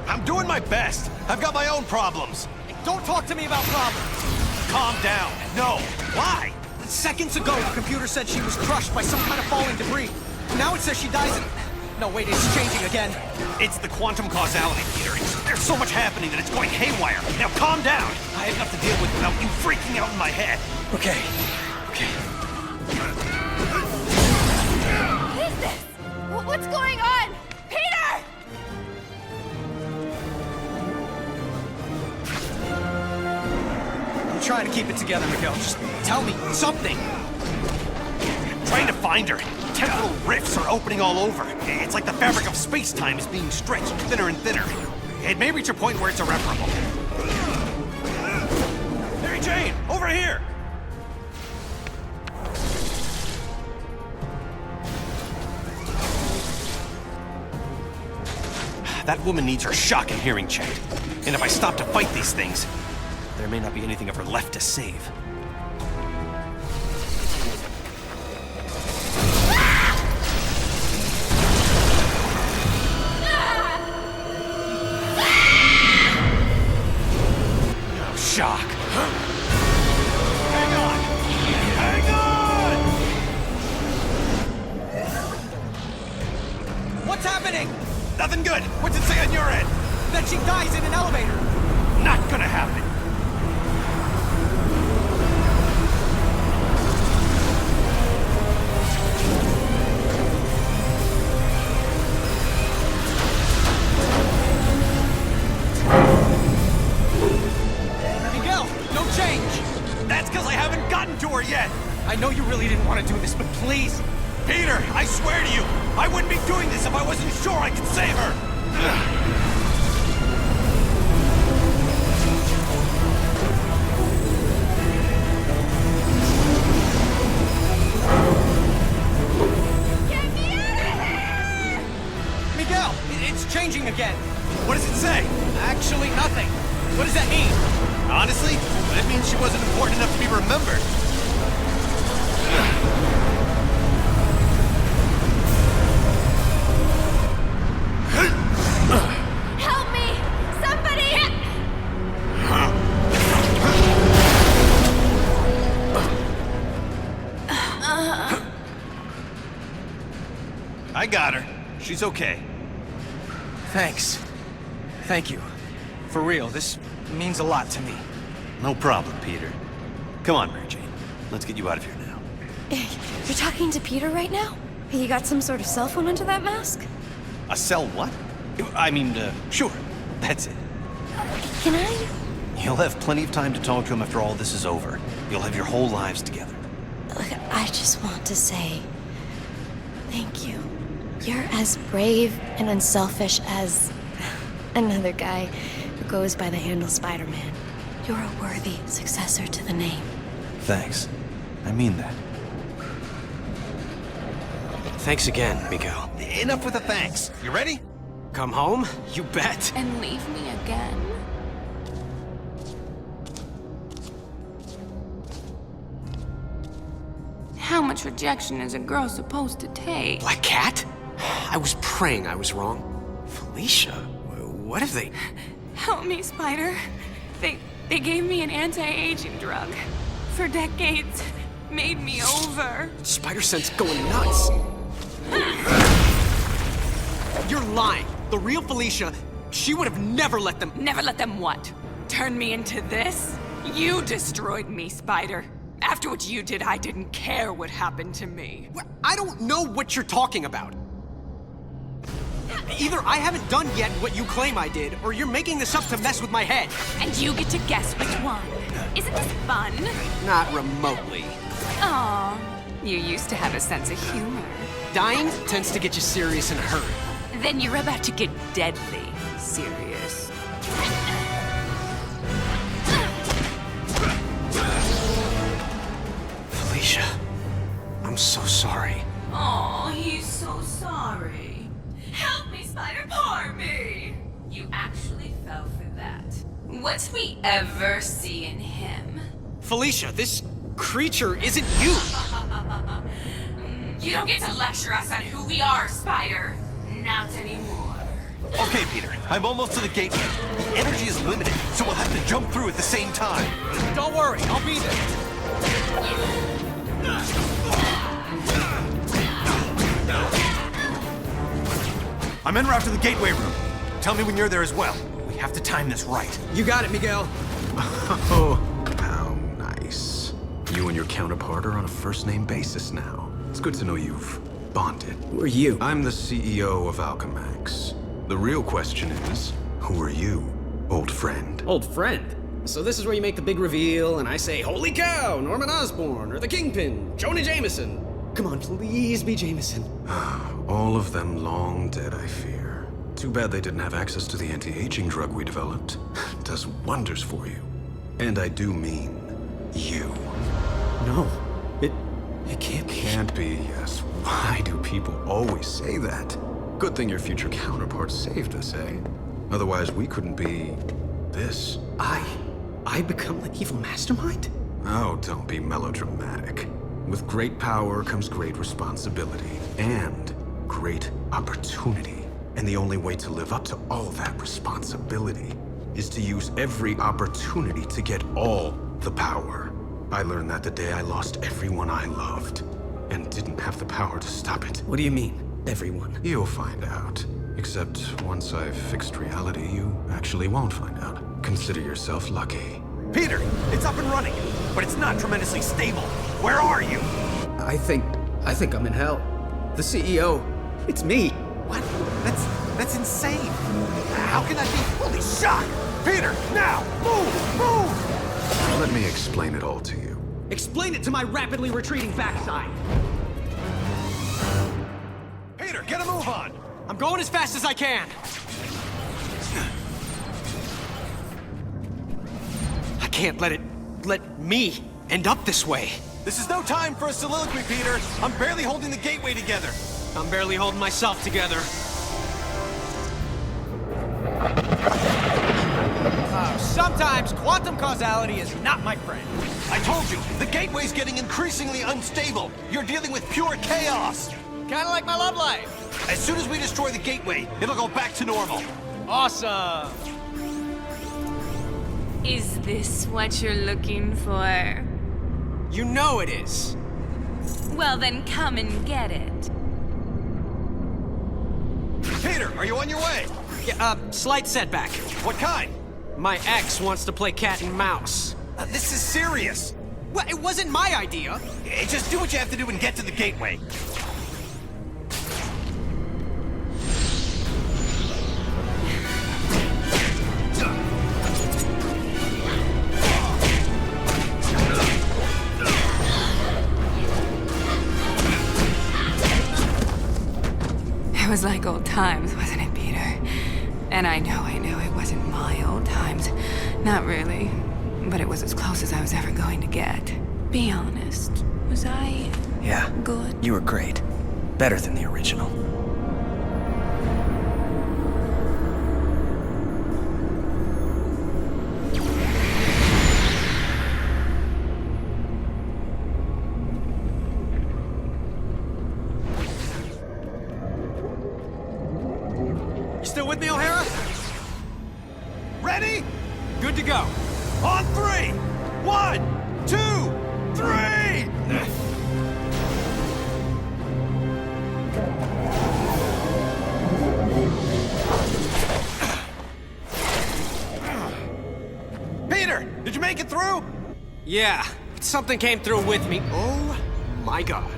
I'm doing my best. I've got my own problems. Don't talk to me about problems. Calm down. No. Why? Seconds ago, the computer said she was crushed by some kind of falling debris. Now it says she dies in... No, wait, it's changing again. It's the quantum causality, Peter. There's so much happening that it's going haywire. Now calm down. I have enough to deal with without you freaking out in my head. Okay. What is this? What's going on? Peter! I'm trying to keep it together, Miguel. Just tell me something. I'm trying to find her. Temporal rifts are opening all over. It's like the fabric of space-time is being stretched thinner and thinner. It may reach a point where it's irreparable. Mary Jane, over here! That woman needs her shock and hearing checked. And if I stop to fight these things, there may not be anything of her left to save. Shock. Hang on! Hang on! What's happening? Nothing good. What's it say on your end? That she dies in an elevator. Not gonna happen. That's because I haven't gotten to her yet! I know you really didn't want to do this, but please! Peter, I swear to you, I wouldn't be doing this if I wasn't sure I could save her! Get me out of here! Miguel, it's changing again. What does it say? Actually, nothing. What does that mean? Honestly, it means she wasn't important enough to be remembered. Help me! Somebody! I got her. She's okay. Thanks. Thank you. For real, this means a lot to me. No problem, Peter. Come on, Mary Jane. Let's get you out of here now. You're talking to Peter right now? You got some sort of cell phone under that mask? A cell what? I mean, sure. That's it. Can I? You'll have plenty of time to talk to him after all this is over. You'll have your whole lives together. Look, I just want to say thank you. You're as brave and unselfish as another guy who goes by the handle Spider-Man. You're a worthy successor to the name. Thanks. I mean that. Thanks again, Miguel. Enough with the thanks. You ready? Come home? You bet. And leave me again? How much rejection is a girl supposed to take? Black Cat? I was praying I was wrong. Felicia, what if they... Help me, Spider. They gave me an anti-aging drug. For decades, made me over. Spider Sense going nuts. You're lying. The real Felicia, she would have never let them... Never let them what? Turn me into this? You destroyed me, Spider. After what you did, I didn't care what happened to me. I don't know what you're talking about. Either I haven't done yet what you claim I did, or you're making this up to mess with my head. And you get to guess which one. Isn't this fun? Not remotely. Aw, you used to have a sense of humor. Dying tends to get you serious in a hurry. Then you're about to get deadly serious. Felicia, I'm so sorry. Oh, he's so sorry. Help me, Spider, poor me! You actually fell for that. What'd we ever see in him? Felicia, this creature isn't you! You don't get to lecture us on who we are, Spider. Not anymore. Okay, Peter. I'm almost to the gateway. The energy is limited, so we'll have to jump through at the same time. Don't worry, I'll be there. I'm en route to the gateway room. Tell me when you're there as well. We have to time this right. You got it, Miguel. Oh, how nice. You and your counterpart are on a first-name basis now. It's good to know you've bonded. Who are you? I'm the CEO of Alchemax. The real question is, who are you, old friend? Old friend? So this is where you make the big reveal, and I say, holy cow, Norman Osborn, or the Kingpin, Jonah Jameson. Come on, please be Jameson. All of them long dead, I fear. Too bad they didn't have access to the anti-aging drug we developed. Does wonders for you. And I do mean you. No, it can't be. Can't be, yes. Why do people always say that? Good thing your future counterpart saved us, eh? Otherwise, we couldn't be... this. I become the evil mastermind? Oh, don't be melodramatic. With great power comes great responsibility. And great opportunity. And the only way to live up to all that responsibility is to use every opportunity to get all the power. I learned that the day I lost everyone I loved, and didn't have the power to stop it. What do you mean, everyone? You'll find out. Except once I've fixed reality, you actually won't find out. Consider yourself lucky. Peter, it's up and running, but it's not tremendously stable. Where are you? I think I'm in hell. The CEO, it's me. What? That's insane. How can that be? Holy shot! Peter, now! Move! Let me explain it all to you. Explain it to my rapidly retreating backside. Peter, get a move on! I'm going as fast as I can. I can't let me end up this way. This is no time for a soliloquy, Peter. I'm barely holding the gateway together. I'm barely holding myself together. Sometimes quantum causality is not my friend. I told you, the gateway's getting increasingly unstable. You're dealing with pure chaos. Kinda like my love life. As soon as we destroy the gateway, it'll go back to normal. Awesome. Is this what you're looking for? You know it is. Well, then come and get it. Peter, are you on your way? Yeah, slight setback. What kind? My ex wants to play cat and mouse. This is serious. Well, it wasn't my idea. Just do what you have to do and get to the gateway. It was like old times, wasn't it, Peter? And I know it wasn't my old times. Not really. But it was as close as I was ever going to get. Be honest. Was I... Yeah. Good? You were great. Better than the original. Still with me, O'Hara? Ready? Good to go. On 3! 1, 2, 3! Peter, did you make it through? Yeah, something came through with me. Oh my god.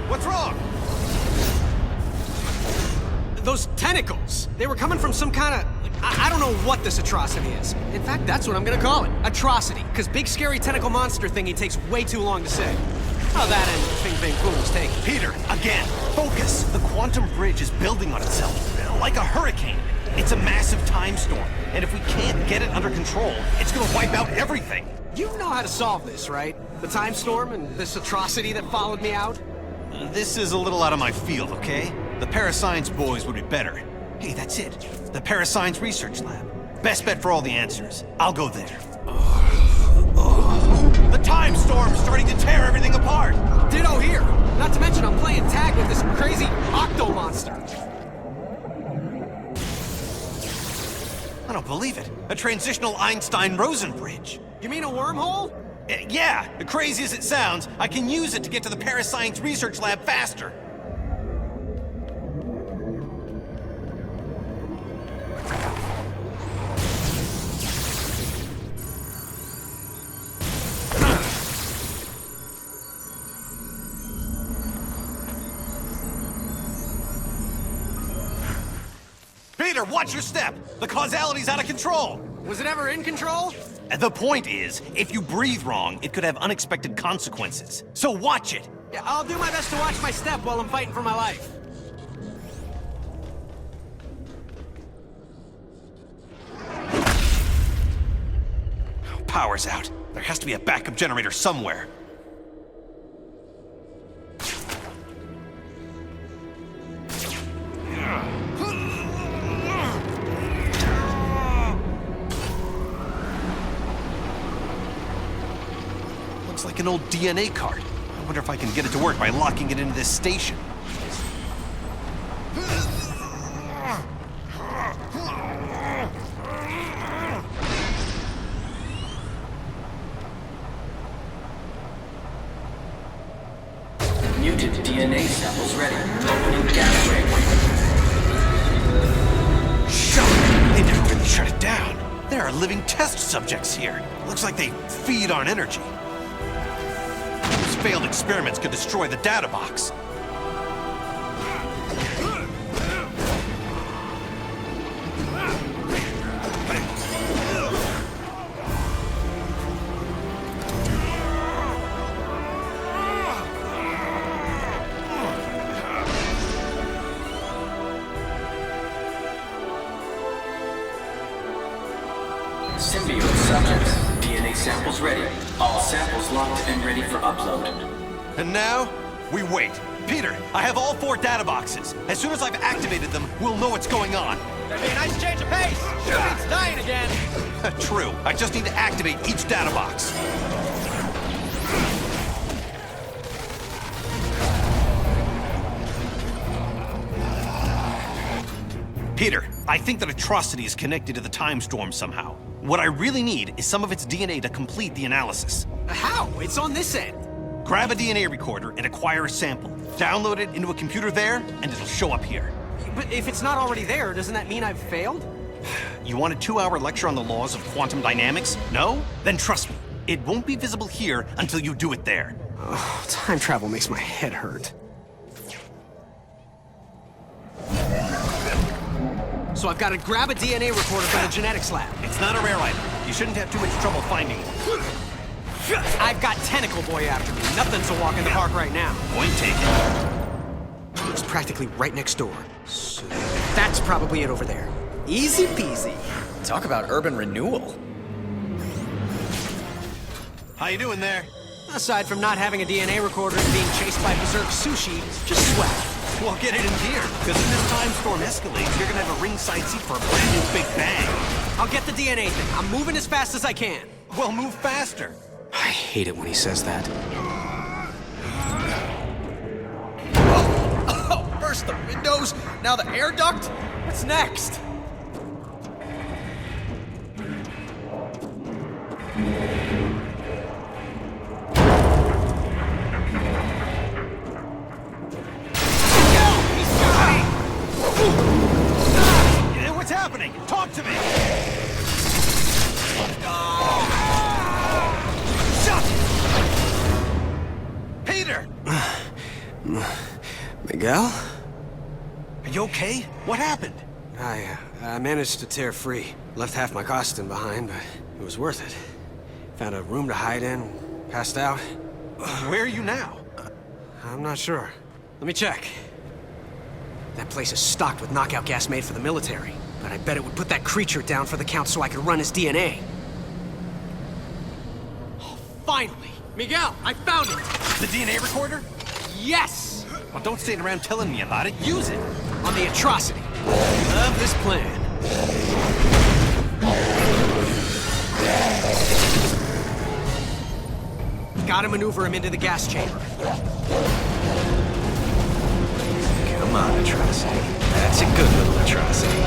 What's wrong? Those tentacles! They were coming from some kind of... I don't know what this atrocity is. In fact, that's what I'm gonna call it. Atrocity. Because big scary tentacle monster thingy takes way too long to say. Oh, that and Fing Fang Foom was taken. Peter, again, focus. The quantum bridge is building on itself, like a hurricane. It's a massive time storm, and if we can't get it under control, it's gonna wipe out everything. You know how to solve this, right? The time storm and this atrocity that followed me out? This is a little out of my field, okay? The Parascience boys would be better. Hey, that's it. The Parascience Research Lab. Best bet for all the answers. I'll go there. The time storm's starting to tear everything apart! Ditto here! Not to mention I'm playing tag with this crazy octo monster. I don't believe it. A transitional Einstein-Rosen bridge. You mean a wormhole? Yeah, crazy as it sounds, I can use it to get to the Parascience Research Lab faster. Peter, watch your step! The causality's out of control! Was it ever in control? The point is, if you breathe wrong, it could have unexpected consequences. So watch it! Yeah, I'll do my best to watch my step while I'm fighting for my life. Power's out. There has to be a backup generator somewhere. Looks like an old DNA card. I wonder if I can get it to work by locking it into this station. Mutant DNA samples ready. Opening gas ring. Shut up! They never really shut it down. There are living test subjects here. Looks like they feed on energy. Those failed experiments could destroy the data box. Symbiote subjects. DNA samples ready. All samples locked and ready for upload. And now, we wait. Peter, I have all 4 data boxes. As soon as I've activated them, we'll know what's going on. That'd be a nice change of pace. It's dying again. True. I just need to activate each data box. Peter, I think that Atrocity is connected to the time storm somehow. What I really need is some of its DNA to complete the analysis. How? It's on this end. Grab a DNA recorder and acquire a sample. Download it into a computer there, and it'll show up here. But if it's not already there, doesn't that mean I've failed? You want a 2-hour lecture on the laws of quantum dynamics? No? Then trust me, it won't be visible here until you do it there. Oh, time travel makes my head hurt. So I've got to grab a DNA recorder from the genetics lab. It's not a rare item. You shouldn't have too much trouble finding it. I've got Tentacle Boy after me. Nothing's a walk in the park right now. Point taken. It was practically right next door. So that's probably it over there. Easy peasy. Talk about urban renewal. How you doing there? Aside from not having a DNA recorder and being chased by berserk sushi, just swell. Well, get it in gear, because if this time storm escalates, you're gonna have a ringside seat for a brand new Big Bang. I'll get the DNA thing. I'm moving as fast as I can. Well, move faster. I hate it when he says that. Oh, first the windows, now the air duct? What's next? What's happening? Talk to me! Shut! Peter! Miguel? Are you okay? What happened? I managed to tear free. Left half my costume behind, but it was worth it. Found a room to hide in, passed out. Where are you now? I'm not sure. Let me check. That place is stocked with knockout gas made for the military, but I bet it would put that creature down for the Count so I could run his DNA. Oh, finally! Miguel, I found it! The DNA recorder? Yes! Well, don't stand around telling me about it. Use it! On the atrocity. Love this plan. Gotta maneuver him into the gas chamber. Come on, atrocity. That's a good little atrocity.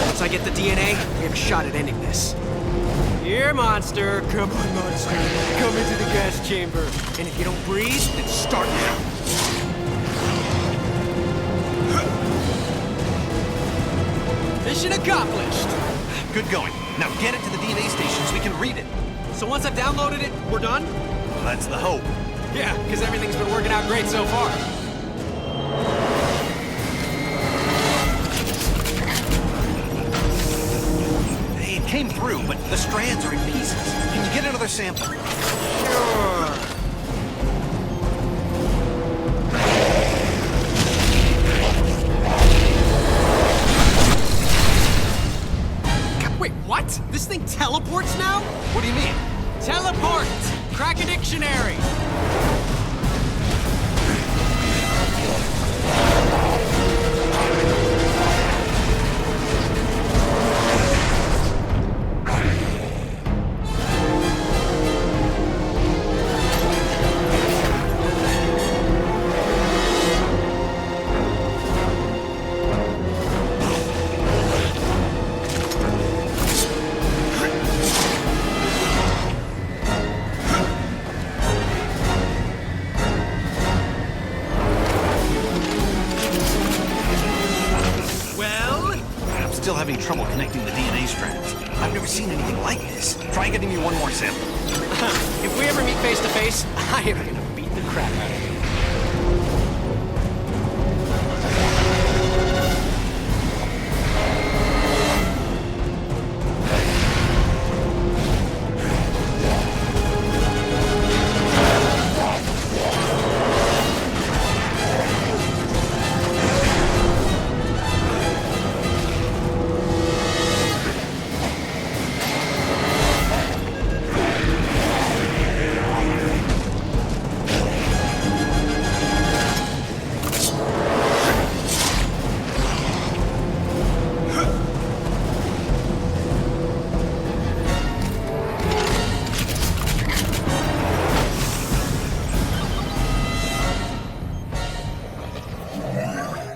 Once I get the DNA, we have a shot at ending this. Here, monster. Come on, monster. Come into the gas chamber. And if you don't breathe, then start now. Mission accomplished. Good going. Now get it to the DNA station so we can read it. So once I've downloaded it, we're done? Well, that's the hope. Yeah, because everything's been working out great so far. Hey, it came through, but the strands are in pieces. Can you get another sample? Sure. Wait, what? This thing teleports now? What do you mean? Teleport! Crack a dictionary! Still having trouble connecting the DNA strands. I've never seen anything like this. Try getting me one more sample. If we ever meet face to face, I am gonna beat the crap out of you.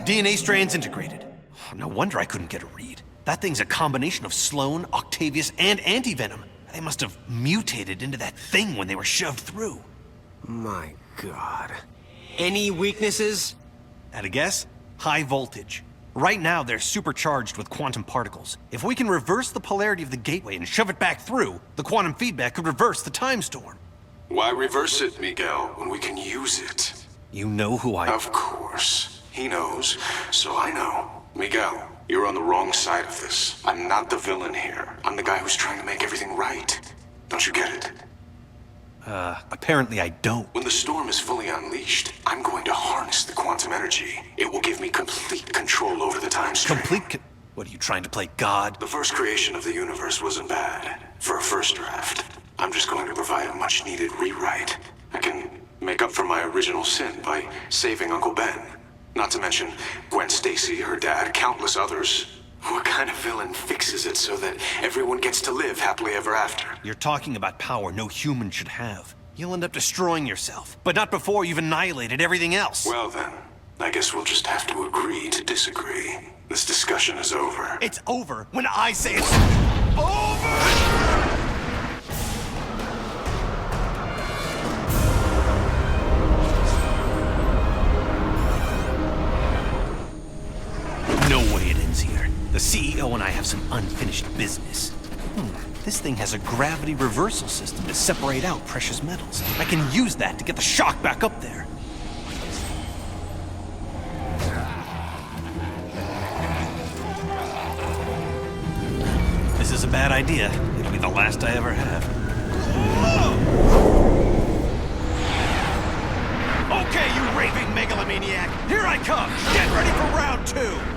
DNA strands integrated. No wonder I couldn't get a read. That thing's a combination of Sloan, Octavius, and Anti-Venom. They must have mutated into that thing when they were shoved through. My God. Any weaknesses? At a guess? High voltage. Right now, they're supercharged with quantum particles. If we can reverse the polarity of the gateway and shove it back through, the quantum feedback could reverse the time storm. Why reverse it, Miguel, when we can use it? You know who I... Of course. He knows, so I know. Miguel, you're on the wrong side of this. I'm not the villain here. I'm the guy who's trying to make everything right. Don't you get it? Apparently I don't. When the storm is fully unleashed, I'm going to harness the quantum energy. It will give me complete control over the time stream. What, are you trying to play God? The first creation of the universe wasn't bad. For a first draft, I'm just going to provide a much-needed rewrite. I can make up for my original sin by saving Uncle Ben. Not to mention Gwen Stacy, her dad, countless others. What kind of villain fixes it so that everyone gets to live happily ever after? You're talking about power no human should have. You'll end up destroying yourself, but not before you've annihilated everything else. Well then, I guess we'll just have to agree to disagree. This discussion is over. It's over when I say it's over! No way it ends here. The CEO and I have some unfinished business. This thing has a gravity reversal system to separate out precious metals. I can use that to get the shock back up there. This is a bad idea. It'll be the last I ever have. Okay, you raving megalomaniac! Here I come! Get ready for round 2!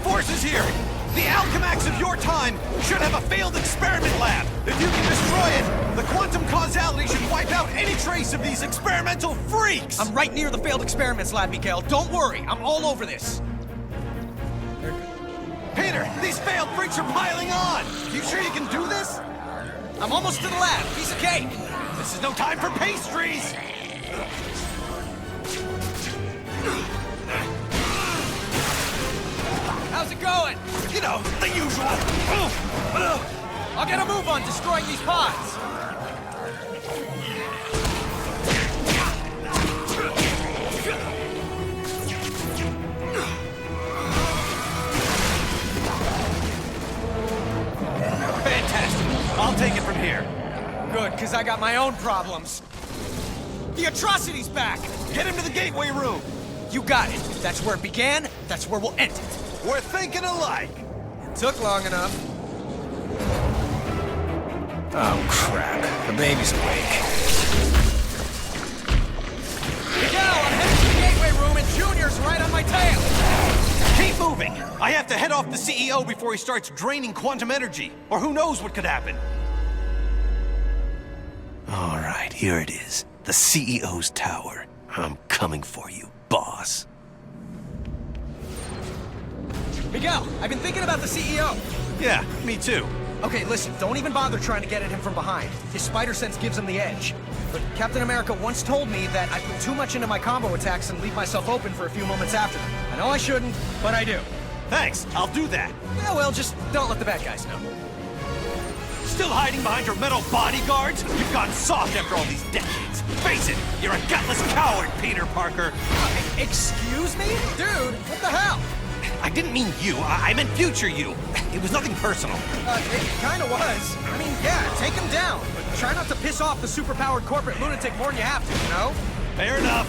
Forces here! The Alchemax of your time should have a failed experiment lab! If you can destroy it, the quantum causality should wipe out any trace of these experimental freaks! I'm right near the failed experiments lab, Miguel. Don't worry, I'm all over this. Peter, these failed freaks are piling on! You sure you can do this? I'm almost to the lab. Piece of cake! This is no time for pastries! How's it going? You know, the usual. I'll get a move on destroying these pods. Fantastic. I'll take it from here. Good, because I got my own problems. The atrocity's back! Get him to the gateway room! You got it. That's where it began, that's where we'll end it. We're thinking alike! It took long enough. Oh, crap. The baby's awake. Miguel, I'm heading to the gateway room and Junior's right on my tail! Keep moving! I have to head off the CEO before he starts draining quantum energy, or who knows what could happen. All right, here it is. The CEO's tower. I'm coming for you, boss. Miguel, I've been thinking about the CEO. Yeah, me too. Okay, listen, don't even bother trying to get at him from behind. His spider sense gives him the edge. But Captain America once told me that I put too much into my combo attacks and leave myself open for a few moments after them. I know I shouldn't, but I do. Thanks, I'll do that. Yeah, well, just don't let the bad guys know. Still hiding behind your metal bodyguards? You've gone soft after all these decades. Face it, you're a gutless coward, Peter Parker. Excuse me? Dude, what the hell? I didn't mean you. I meant future you. It was nothing personal. It kinda was. I mean, yeah, take him down. But try not to piss off the superpowered corporate lunatic more than you have to, you know? Fair enough.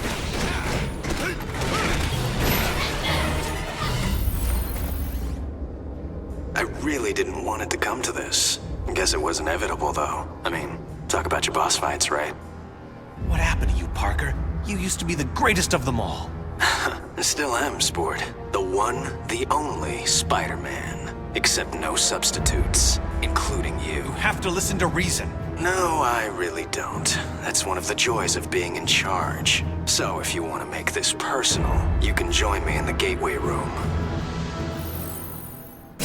I really didn't want it to come to this. I guess it was inevitable, though. I mean, talk about your boss fights, right? What happened to you, Parker? You used to be the greatest of them all. I still am, Sport. The one, the only Spider-Man. Except no substitutes, including you. You have to listen to reason. No, I really don't. That's one of the joys of being in charge. So if you want to make this personal, you can join me in the gateway room.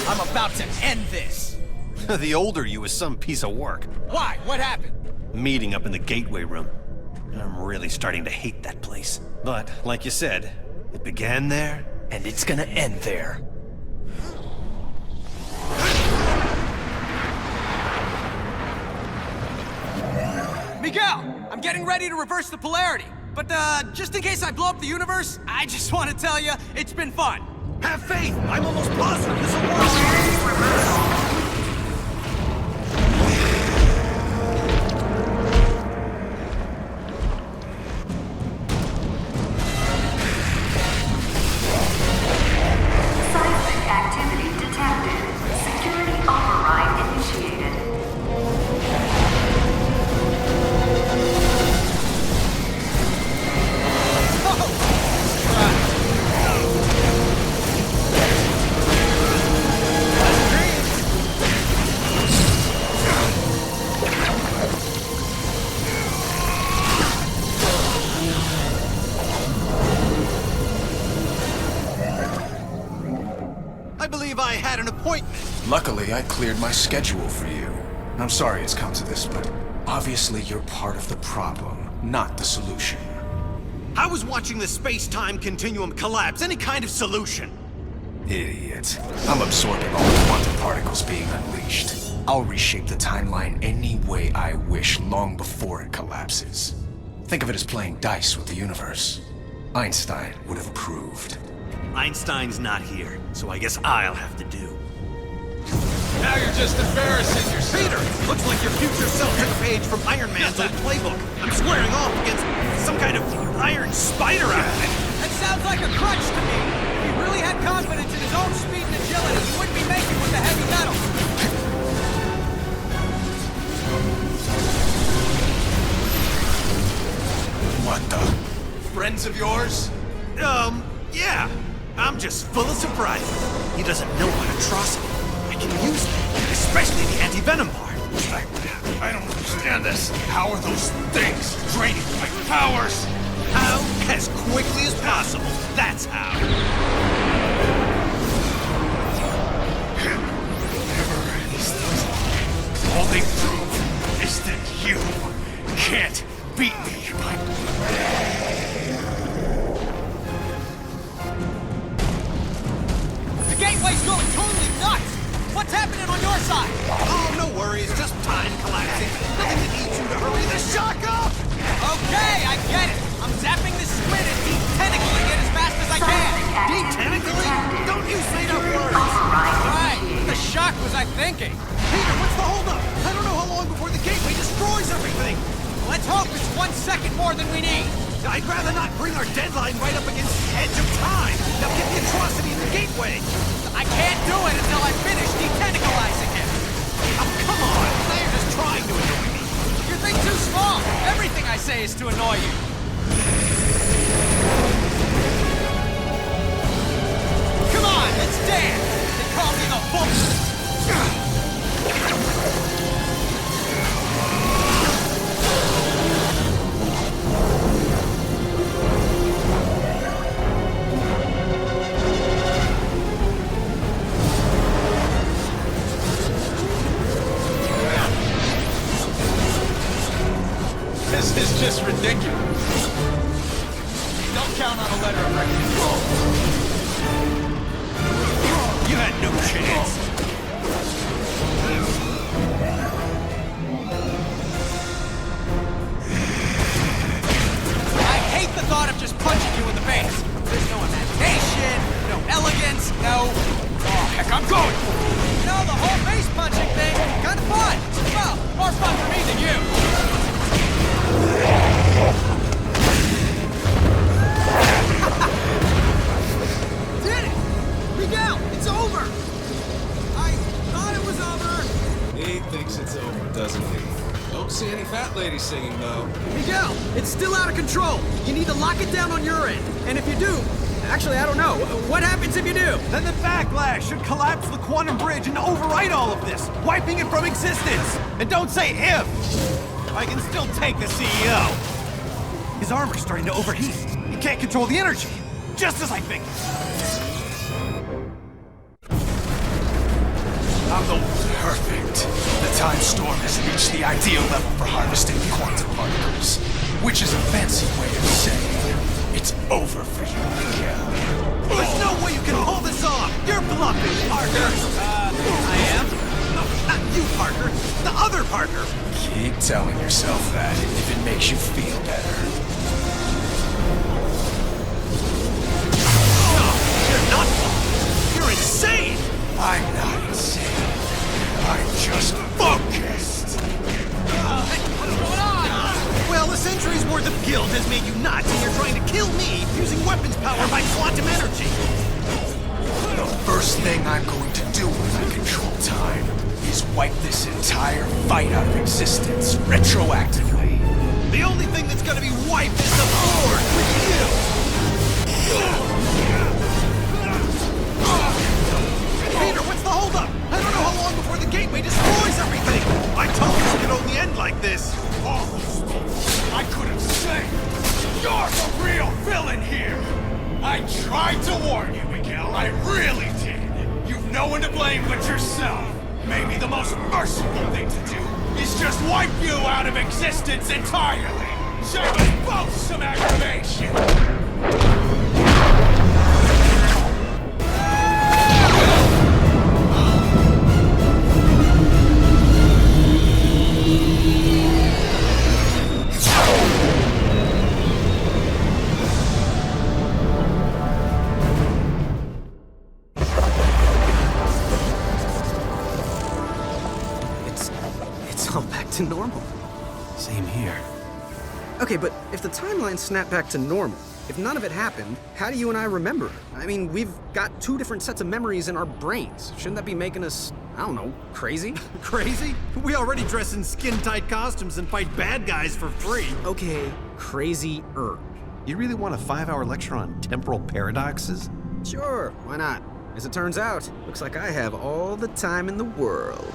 I'm about to end this. The older you is some piece of work. Why? What happened? Meeting up in the gateway room. I'm really starting to hate that place. But, like you said, it began there, and it's gonna end there. Miguel, I'm getting ready to reverse the polarity. But, just in case I blow up the universe, I just want to tell you, it's been fun. Have faith! I'm almost positive this will work! Seismic activity detected. Security override initiated. I believe I had an appointment. Luckily, I cleared my schedule for you. I'm sorry it's come to this, but obviously you're part of the problem, not the solution. I was watching the space-time continuum collapse. Any kind of solution. Idiot. I'm absorbing all the quantum particles being unleashed. I'll reshape the timeline any way I wish long before it collapses. Think of it as playing dice with the universe. Einstein would have approved. Einstein's not here, so I guess I'll have to do. Now you're just embarrassing yourself. Peter, looks like your future self took a page from Iron Man's old playbook. I'm squaring off against some kind of iron spider outfit. That sounds like a crutch to me. If he really had confidence in his own speed and agility, he wouldn't be making with the heavy metal. What the? Friends of yours? Yeah. I'm just full of surprises. He doesn't know about atrocity. I can use it, especially the anti-venom part. I don't understand this. How are those things draining my powers? How? As quickly as possible. That's how. Whatever these things are, all they prove is that you can't beat me. The gateway's going totally nuts! What's happening on your side? Oh, no worries. Just time collapsing. Nothing that needs you to hurry the shock up! Okay, I get it. I'm zapping this squid and de-tentacling it as fast as I can. De-tentacling? Don't use made-up words! Right. The shock was I thinking. Peter, what's the holdup? I don't know how long before the gateway destroys everything. Let's hope it's 1 second more than we need. I'd rather not bring our deadline right up against the edge of time. Now get the atrocity in the gateway. I can't do it until I finish de-tentacalizing him. Oh, come on. Now you're just trying to annoy me. You think too small. Everything I say is to annoy you. Come on, let's dance. They call me the Vulcan. This is just ridiculous. Don't count on a letter of recognition. You had no chance. I hate the thought of just punching you in the face. There's no imagination, no elegance, no... Oh, heck, I'm going! You know, the whole face punching thing, kind of fun. Well, more fun for me than you. Did it! Miguel, it's over! I thought it was over. He thinks it's over, doesn't he? Don't see any fat lady singing, though. Miguel, it's still out of control. You need to lock it down on your end. And if you do, actually, I don't know. What happens if you do? Then the backlash should collapse the quantum bridge and overwrite all of this, wiping it from existence. And don't say if. I can still take the CEO. His armor's starting to overheat. He can't control the energy. Just as I figured. I'm the perfect. The time storm has reached the ideal level for harvesting quantum particles, which is a fancy way of saying it's over for you, Miguel. There's no way you can pull this off. You're bluffing, Parker. I am? No, not you, Parker. The other Parker. Keep telling yourself that if it makes you feel better. No, you're not. You're insane! I'm not insane. I'm just focused. Hey, what's going on? Well, a century's worth of guilt has made you nuts, and you're trying to kill me using weapons powered by quantum energy. The first thing I'm going to do when I control time is wipe this entire fight out of existence retroactively. The only thing that's gonna be wiped is the board with you! Peter, what's the holdup? I don't know how long before the gateway destroys everything! I told you it could only end like this! I could have saved. You're the real villain here! I tried to warn you, Miguel. I really did. You've no one to blame but yourself. Maybe the most merciful thing to do is just wipe you out of existence entirely. Save us both some aggravation. It's all back to normal. Same here. Okay, but if the timeline snapped back to normal, if none of it happened, how do you and I remember it? I mean, we've got two different sets of memories in our brains. Shouldn't that be making us, I don't know, crazy? Crazy? We already dress in skin-tight costumes and fight bad guys for free. Okay, crazy-er. You really want a 5-hour lecture on temporal paradoxes? Sure, why not? As it turns out, looks like I have all the time in the world.